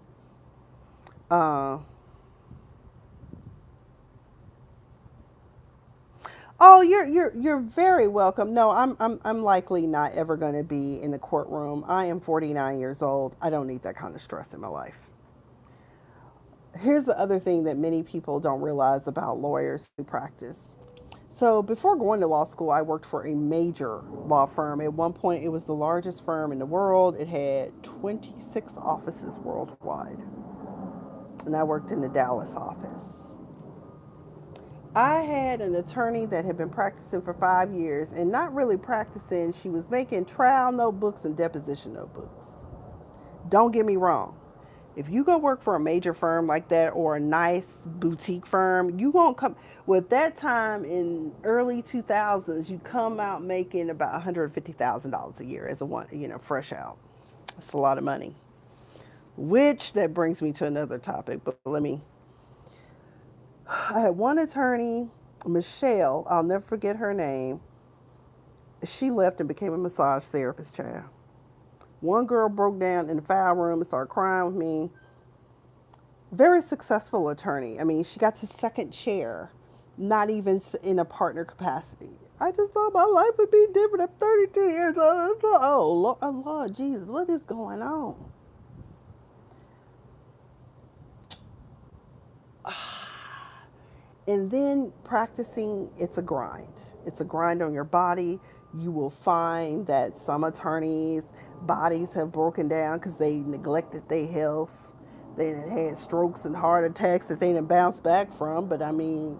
Uh, oh, you're very welcome. No, I'm likely not ever going to be in the courtroom. I am 49 years old. I don't need that kind of stress in my life. Here's the other thing that many people don't realize about lawyers who practice. So before going to law school, I worked for a major law firm. At one point, it was the largest firm in the world. It had 26 offices worldwide. And I worked in the Dallas office. I had an attorney that had been practicing for 5 years and not really practicing. She was making trial notebooks and deposition notebooks. Don't get me wrong. If you go work for a major firm like that or a nice boutique firm, you won't come with that time in early 2000s, you come out making about $150,000 a year as a one, fresh out. That's a lot of money. Which that brings me to another topic, but I had one attorney, Michelle, I'll never forget her name. She left and became a massage therapist, child. One girl broke down in the file room and started crying with me. Very successful attorney. I mean, she got to second chair, not even in a partner capacity. I just thought my life would be different. I'm 32 years old. Oh, Lord Jesus, what is going on? And then practicing, it's a grind. It's a grind on your body. You will find that some attorneys' bodies have broken down because they neglected their health. They had strokes and heart attacks that they didn't bounce back from. But I mean,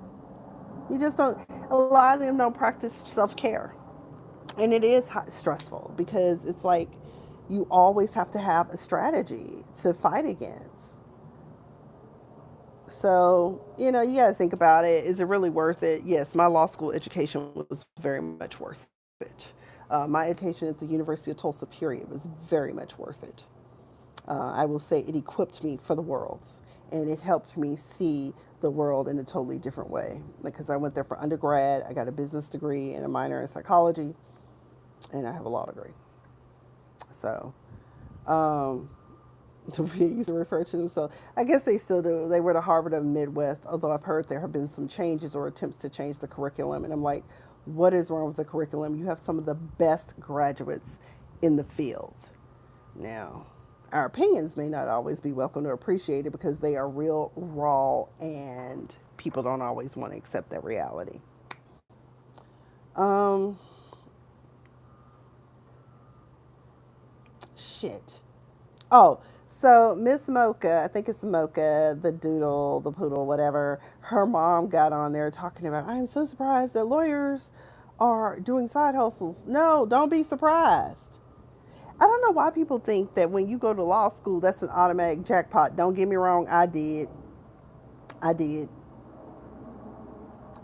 you just don't, a lot of them don't practice self care. And it is stressful because it's like you always have to have a strategy to fight against. So, you got to think about it. Is it really worth it? Yes, my law school education was very much worth it. My education at the University of Tulsa, period, was very much worth it. I will say it equipped me for the world and it helped me see the world in a totally different way. Because I went there for undergrad, I got a business degree and a minor in psychology, and I have a law degree. So, um, they used to refer to themselves. I guess they still do. They were the Harvard of the Midwest, although I've heard there have been some changes or attempts to change the curriculum. And I'm like, what is wrong with the curriculum? You have some of the best graduates in the field. Now, our opinions may not always be welcome or appreciated because they are real raw and people don't always want to accept that reality. Um, Shit. Oh, so Miss Mocha, I think it's Mocha, the doodle, the poodle, whatever. Her mom got on there talking about, I am so surprised that lawyers are doing side hustles. No, don't be surprised. I don't know why people think that when you go to law school, that's an automatic jackpot. Don't get me wrong, I did. I did.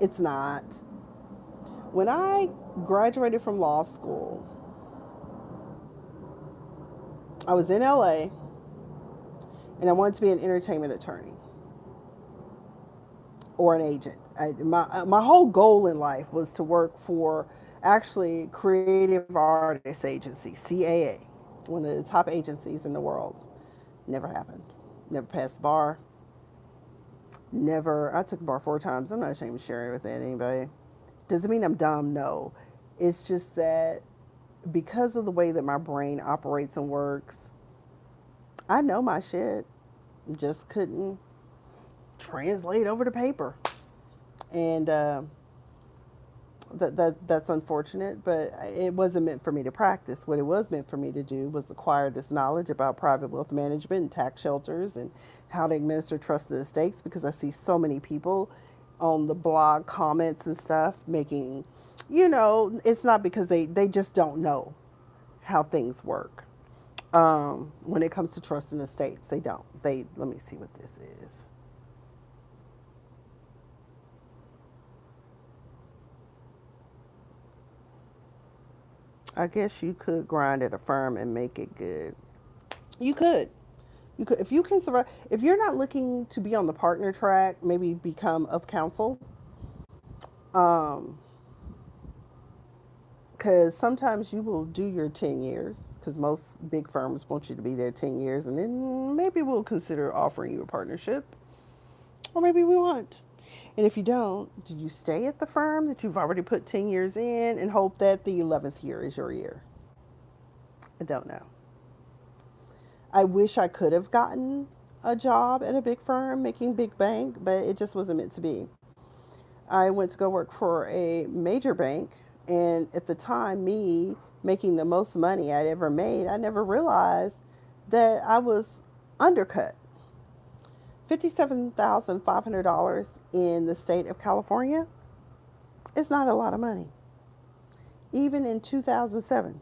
It's not. When I graduated from law school, I was in LA and I wanted to be an entertainment attorney or an agent. My whole goal in life was to work for actually Creative Artists Agency, CAA, one of the top agencies in the world. Never happened. Never passed the bar. Never. I took the bar 4 times. I'm not ashamed of sharing it with anybody. Does it mean I'm dumb? No. It's just that because of the way that my brain operates and works, I know my shit. Just couldn't translate over to paper. And that's unfortunate, but it wasn't meant for me to practice. What it was meant for me to do was acquire this knowledge about private wealth management and tax shelters and how to administer trusted estates because I see so many people on the blog comments and stuff making, it's not because they just don't know how things work. When it comes to trusted estates, they don't. Let me see what this is. I guess you could grind at a firm and make it good. You could. You could, if you can survive. If you're not looking to be on the partner track, maybe become of counsel. Um, because sometimes you will do your 10 years, because most big firms want you to be there 10 years, and then maybe we'll consider offering you a partnership, or maybe we won't. And if you don't, do you stay at the firm that you've already put 10 years in and hope that the 11th year is your year? I don't know. I wish I could have gotten a job at a big firm making big bank, but it just wasn't meant to be. I went to go work for a major bank, and at the time, me making the most money I'd ever made, I never realized that I was undercut. $57,500 in the state of California is not a lot of money, even in 2007.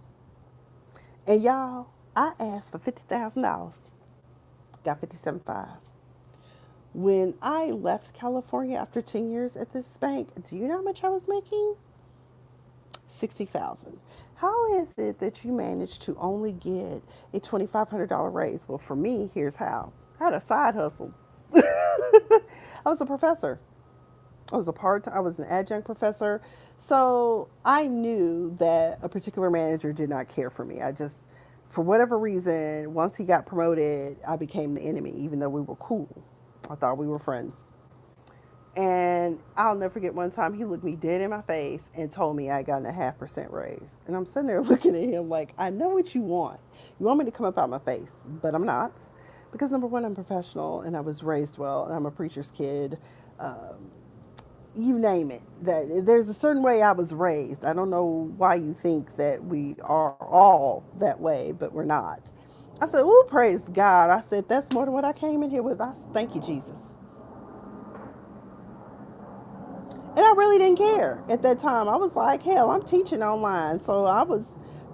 And y'all, I asked for $50,000, got 57.5. When I left California after 10 years at this bank, do you know how much I was making? 60,000. How is it that you managed to only get a $2,500 raise? Well, for me, here's how. I had a side hustle. I was a professor. I was an adjunct professor. So I knew that a particular manager did not care for me. I just, for whatever reason, once he got promoted, I became the enemy, even though we were cool. I thought we were friends. And I'll never forget one time he looked me dead in my face and told me I got a 0.5% raise. And I'm sitting there looking at him like, I know what you want. You want me to come up out my face, but I'm not. Because number one, I'm professional and I was raised well and I'm a preacher's kid. Um, you name it. That there's a certain way I was raised. I don't know why you think that we are all that way, but we're not. I said, "Oh, praise God!" I said, "That's more than what I came in here with." I said, "Thank you, Jesus." And I really didn't care at that time. I was like, hell, I'm teaching online. So I was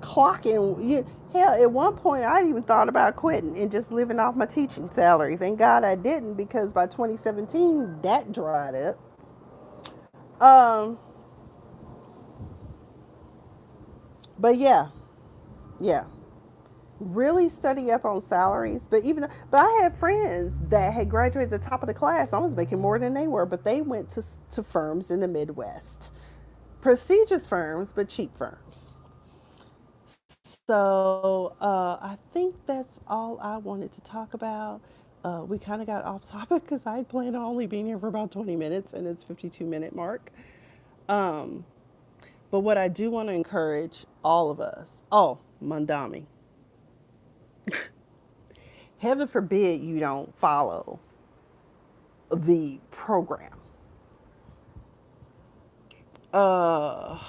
clocking. Hell, at one point, I even thought about quitting and just living off my teaching salary. Thank God I didn't, because by 2017, that dried up. Um, but yeah, yeah. Really study up on salaries. But I had friends that had graduated at the top of the class. I was making more than they were, but they went to firms in the Midwest, prestigious firms, but cheap firms. So I think that's all I wanted to talk about. We kind of got off topic because I had planned on only being here for about 20 minutes and it's 52-minute mark. Um, but what I do want to encourage all of us, oh, Mandami, heaven forbid you don't follow the program. Uh,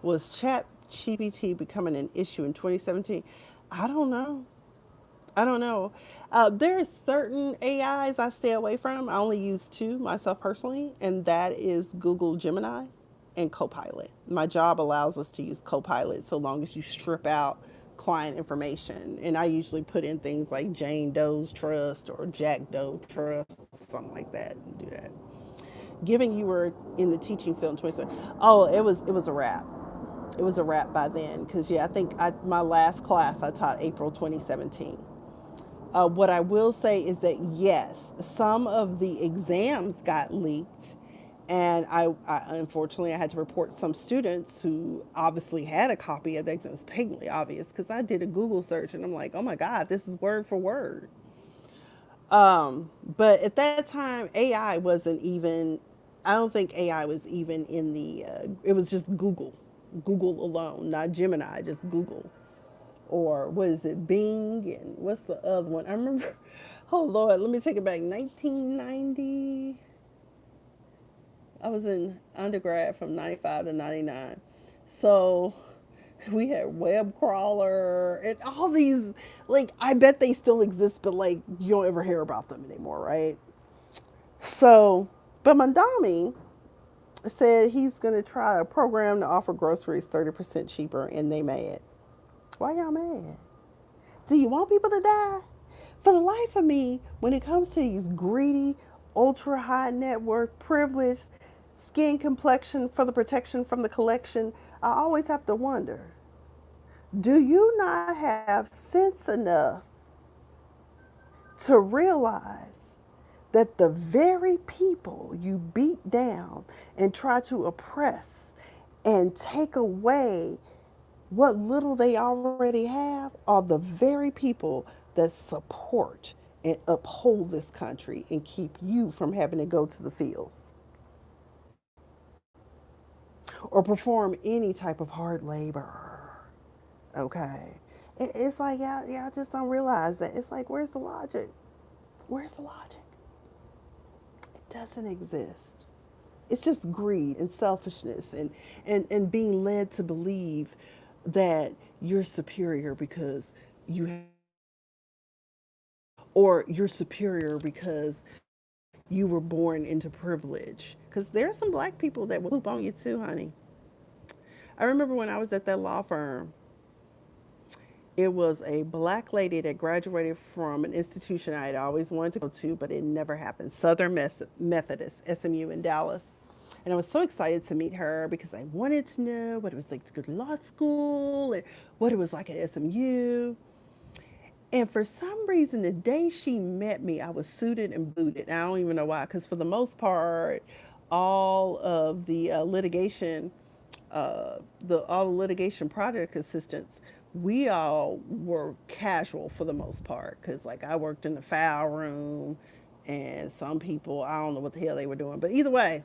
was Chat GPT becoming an issue in 2017? I don't know. I don't know. There's certain AIs I stay away from. I only use two myself personally, and that is Google Gemini and Copilot. My job allows us to use Copilot so long as you strip out client information. And I usually put in things like Jane Doe's Trust or Jack Doe Trust, something like that, and do that. Given you were in the teaching field in 2017, oh, it was a wrap. It was a wrap by then, because yeah, I think my last class I taught April 2017. What I will say is that yes, some of the exams got leaked, and I unfortunately I had to report some students who obviously had a copy of the exam. It's patently obvious because I did a Google search and I'm like, oh my God, this is word for word. But at that time, AI wasn't even. I don't think AI was even in the. It was just Google, Google alone, not Gemini, just Google, or what is it, Bing, and what's the other one? I remember. Oh Lord, let me take it back. 1990. I was in undergrad from 95 to 99, so we had web crawler and all these. Like, I bet they still exist, but like you don't ever hear about them anymore, right? So, but Mandami said he's going to try a program to offer groceries 30% cheaper, and they mad. Why y'all mad? Do you want people to die? For the life of me, when it comes to these greedy, ultra high net worth, privileged, skin complexion for the protection from the collection, I always have to wonder, Do you not have sense enough to realize that the very people you beat down and try to oppress and take away what little they already have are the very people that support and uphold this country and keep you from having to go to the fields or perform any type of hard labor? Okay. It's like, y'all just don't realize that. It's like, where's the logic? Where's the logic? It doesn't exist. It's just greed and selfishness and being led to believe that you're superior because you have, or you're superior because you were born into privilege. Because there's some black people that will poop on you too, honey. I remember when I was at that law firm, it was a black lady that graduated from an institution I had always wanted to go to, but it never happened. Southern Methodist, SMU in Dallas. And I was so excited to meet her because I wanted to know what it was like to go to law school and what it was like at SMU. And for some reason, the day she met me, I was suited and booted. I don't even know why, because for the most part, all of the litigation, all the litigation project assistants, we all were casual for the most part. Because like I worked in the file room, and some people I don't know what the hell they were doing, but either way,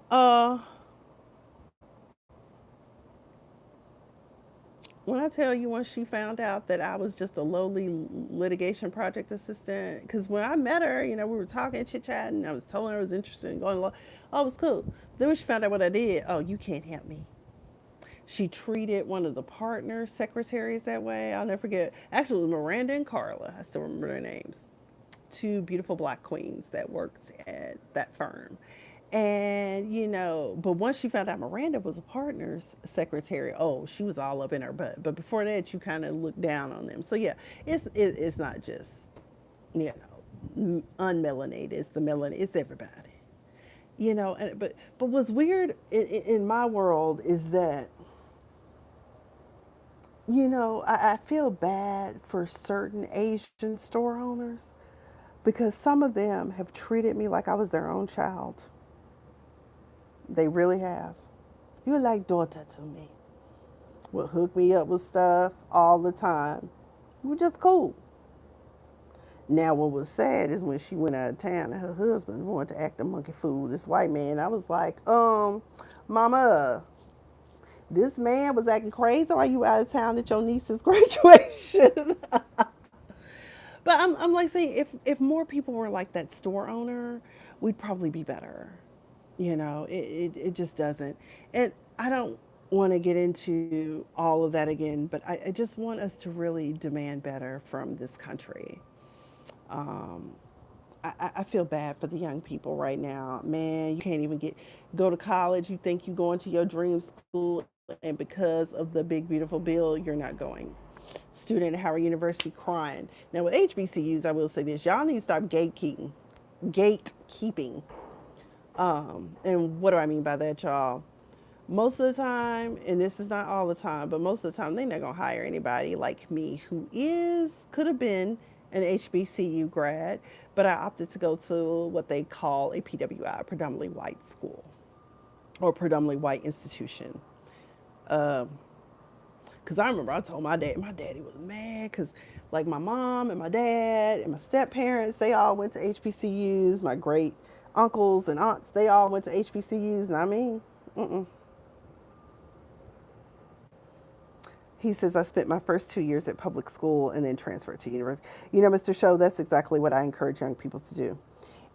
uh, when I tell you, once she found out that I was just a lowly litigation project assistant, because when I met her, we were talking, chit chatting, I was telling her I was interested in going to law. Oh, it was cool. Then when she found out what I did, oh, you can't help me. She treated one of the partner secretaries that way. I'll never forget. Actually, it was Miranda and Carla. I still remember their names. Two beautiful black queens that worked at that firm. And, but once she found out Miranda was a partner's secretary, oh, she was all up in her butt. But before that, you kind of look down on them. So, yeah, it's not just, unmelanated. It's the melanin, it's everybody. But what's weird in my world is that, I feel bad for certain Asian store owners because some of them have treated me like I was their own child. They really have. You're like daughter to me. Would hook me up with stuff all the time. We're just cool. Now, what was sad is when she went out of town and her husband wanted to act a monkey fool, this white man. I was like, mama, this man was acting crazy while you out of town at your niece's graduation. But I'm like saying, if more people were like that store owner, we'd probably be better. It just doesn't. And I don't want to get into all of that again, but I just want us to really demand better from this country. Um, I feel bad for the young people right now. Man, you can't even go to college. You think you're going to your dream school, and because of the big beautiful bill, you're not going. Student at Howard University crying. Now with HBCUs, I will say this: y'all need to stop gatekeeping. Gatekeeping. And what do I mean by that, y'all? Most of the time, and this is not all the time, but most of the time, they're not gonna hire anybody like me who could have been an HBCU grad, but I opted to go to what they call a PWI, predominantly white school, or predominantly white institution. Um, Cause I remember I told my daddy was mad because like my mom and my dad and my step parents, they all went to HBCUs. My great uncles and aunts, they all went to HBCUs. And I mean, mm-mm. He says I spent my first 2 years at public school and then transferred to university. Mr. Show, that's exactly what I encourage young people to do.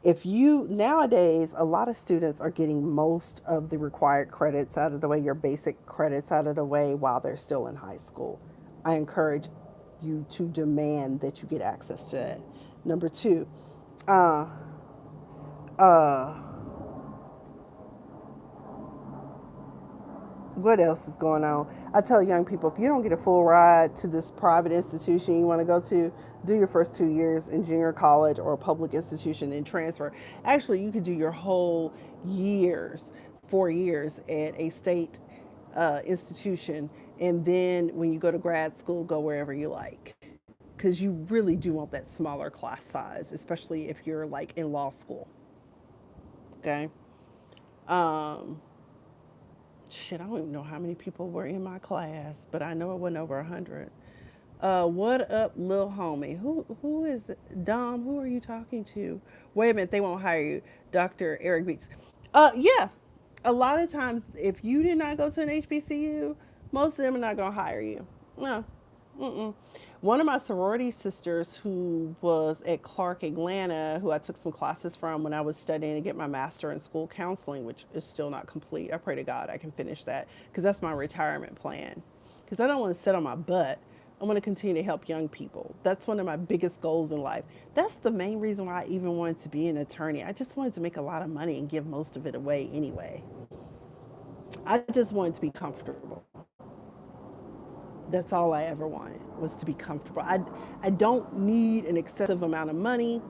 If you nowadays, a lot of students are getting most of the required credits out of the way, your basic credits out of the way while they're still in high school. I encourage you to demand that you get access to that. Number two, uh, uh, what else is going on? I tell young people, if you don't get a full ride to this private institution you want to go to, do your first 2 years in junior college or a public institution and transfer. Actually, you could do your whole years, 4 years at a state institution. And then when you go to grad school, go wherever you like. Because you really do want that smaller class size, especially if you're like in law school. Okay. Um, Shit, I don't even know how many people were in my class, but I know it wasn't over 100. What up, lil homie? Who is it? Dom? Who are you talking to? Wait a minute, they won't hire you, Dr. Eric Beach. Yeah, a lot of times if you did not go to an HBCU, most of them are not gonna hire you. No, mm-mm. One of my sorority sisters who was at Clark Atlanta, who I took some classes from when I was studying to get my master in school counseling, which is still not complete. I pray to God I can finish that because that's my retirement plan. Because I don't want to sit on my butt. I want to continue to help young people. That's one of my biggest goals in life. That's the main reason why I even wanted to be an attorney. I just wanted to make a lot of money and give most of it away anyway. I just wanted to be comfortable. That's all I ever wanted was to be comfortable. I don't need an excessive amount of money.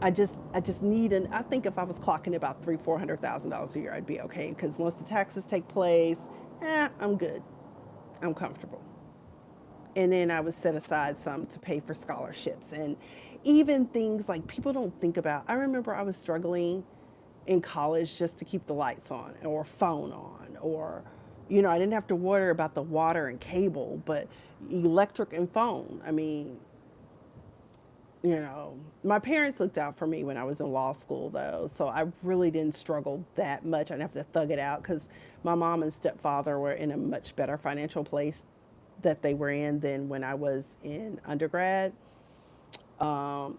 I just need an. I think if I was clocking about $300,000-400,000 a year, I'd be okay. Because once the taxes take place, I'm good. I'm comfortable. And then I would set aside some to pay for scholarships and even things like people don't think about. I remember I was struggling in college just to keep the lights on or phone on or I didn't have to worry about the water and cable, but electric and phone. I mean, my parents looked out for me when I was in law school though, so I really didn't struggle that much. I didn't have to thug it out because my mom and stepfather were in a much better financial place that they were in than when I was in undergrad.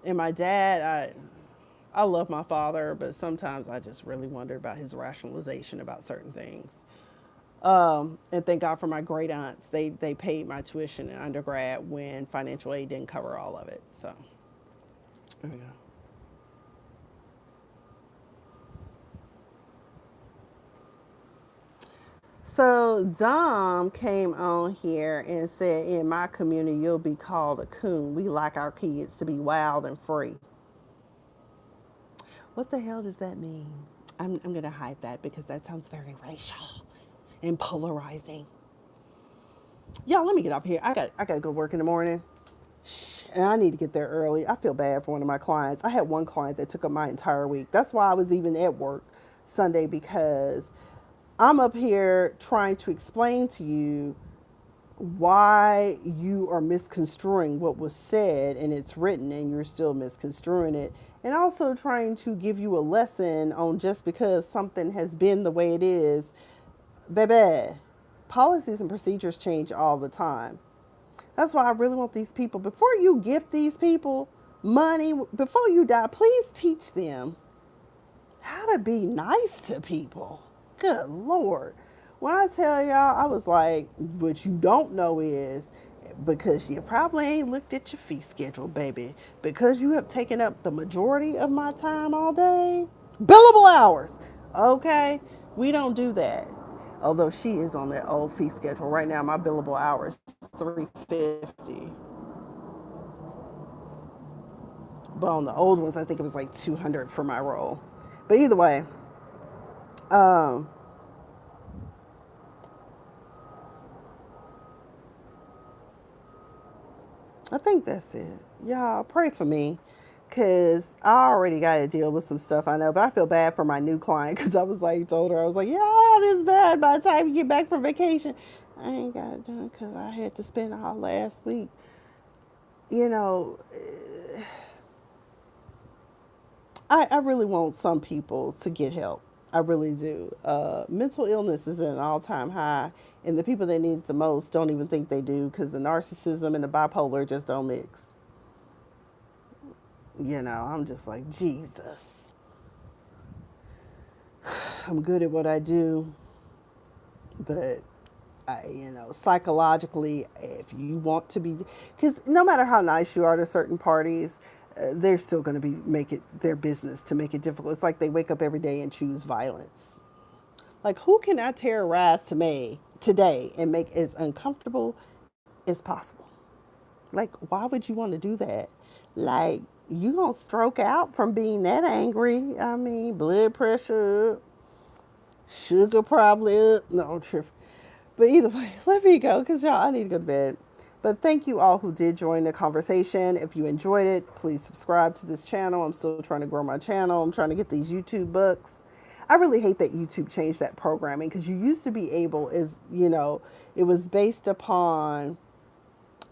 And my dad, I love my father, but sometimes I just really wonder about his rationalization about certain things. And thank God for my great aunts. They paid my tuition in undergrad when financial aid didn't cover all of it. So, yeah. So Dom came on here and said, in my community, you'll be called a coon. We like our kids to be wild and free. What the hell does that mean? I'm going to hide that because that sounds very racial and polarizing. Y'all, let me get up here. I got to go work in the morning. And I need to get there early. I feel bad for one of my clients. I had one client that took up my entire week. That's why I was even at work Sunday because I'm up here trying to explain to you why you are misconstruing what was said and it's written and you're still misconstruing it. And also trying to give you a lesson on just because something has been the way it is, baby, policies and procedures change all the time. That's why I really want these people, before you gift these people money, before you die, please teach them how to be nice to people. Good Lord. When I tell y'all, I was like, what you don't know is because you probably ain't looked at your fee schedule, baby. Because you have taken up the majority of my time all day. Billable hours. Okay? We don't do that. Although she is on that old fee schedule. Right now, my billable hours is 350. But on the old ones, I think it was like 200 for my role. But either way, um, I think that's it. Y'all pray for me because I already got to deal with some stuff I know, but I feel bad for my new client because I was like, told her, I was like, yeah, I have this done by the time you get back from vacation. I ain't got it done because I had to spend all last week. You know, I really want some people to get help. I really do. Mental illness is at an all time high, and the people that need it the most don't even think they do because the narcissism and the bipolar just don't mix. I'm just like, Jesus. I'm good at what I do, but psychologically, if you want to be, because no matter how nice you are to certain parties, they're still going to be make it their business to make it difficult. It's like they wake up every day and choose violence. Like, who can I terrorize today and make as uncomfortable as possible? Like, why would you want to do that? Like, you gonna stroke out from being that angry. Blood pressure up, sugar probably up. No, I'm tripping. But either way, let me go because y'all, I need to go to bed. But thank you all who did join the conversation. If you enjoyed it, please subscribe to this channel. I'm still trying to grow my channel. I'm trying to get these YouTube books. I really hate that YouTube changed that programming because you used to be able, is it was based upon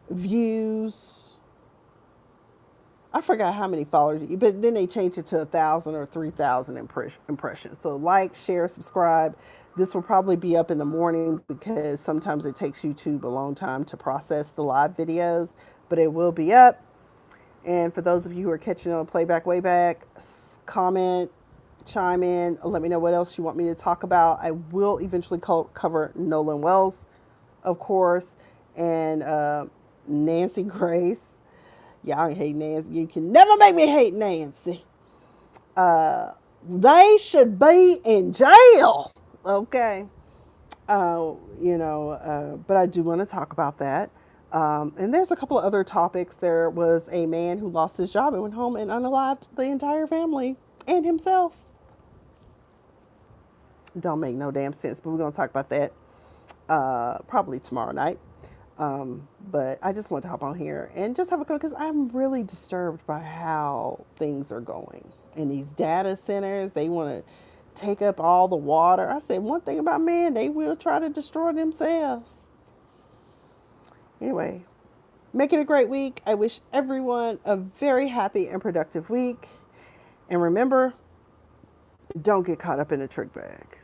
views. I forgot how many followers, but then they changed it to 1,000 or 3,000 impressions. So like, share, subscribe. This will probably be up in the morning because sometimes it takes YouTube a long time to process the live videos, but it will be up. And for those of you who are catching on playback, way back, comment, chime in, let me know what else you want me to talk about. I will eventually cover Nolan Wells, of course, and Nancy Grace. Y'all hate Nancy. You can never make me hate Nancy. They should be in jail. Okay. But I do want to talk about that. And there's a couple of other topics. There was a man who lost his job and went home and unalived the entire family and himself. Don't make no damn sense, but we're going to talk about that probably tomorrow night. But I just want to hop on here and just have a go because I'm really disturbed by how things are going. And these data centers, they want to take up all the water. I said one thing about man, they will try to destroy themselves. Anyway, make it a great week. I wish everyone a very happy and productive week. And remember, don't get caught up in a trick bag.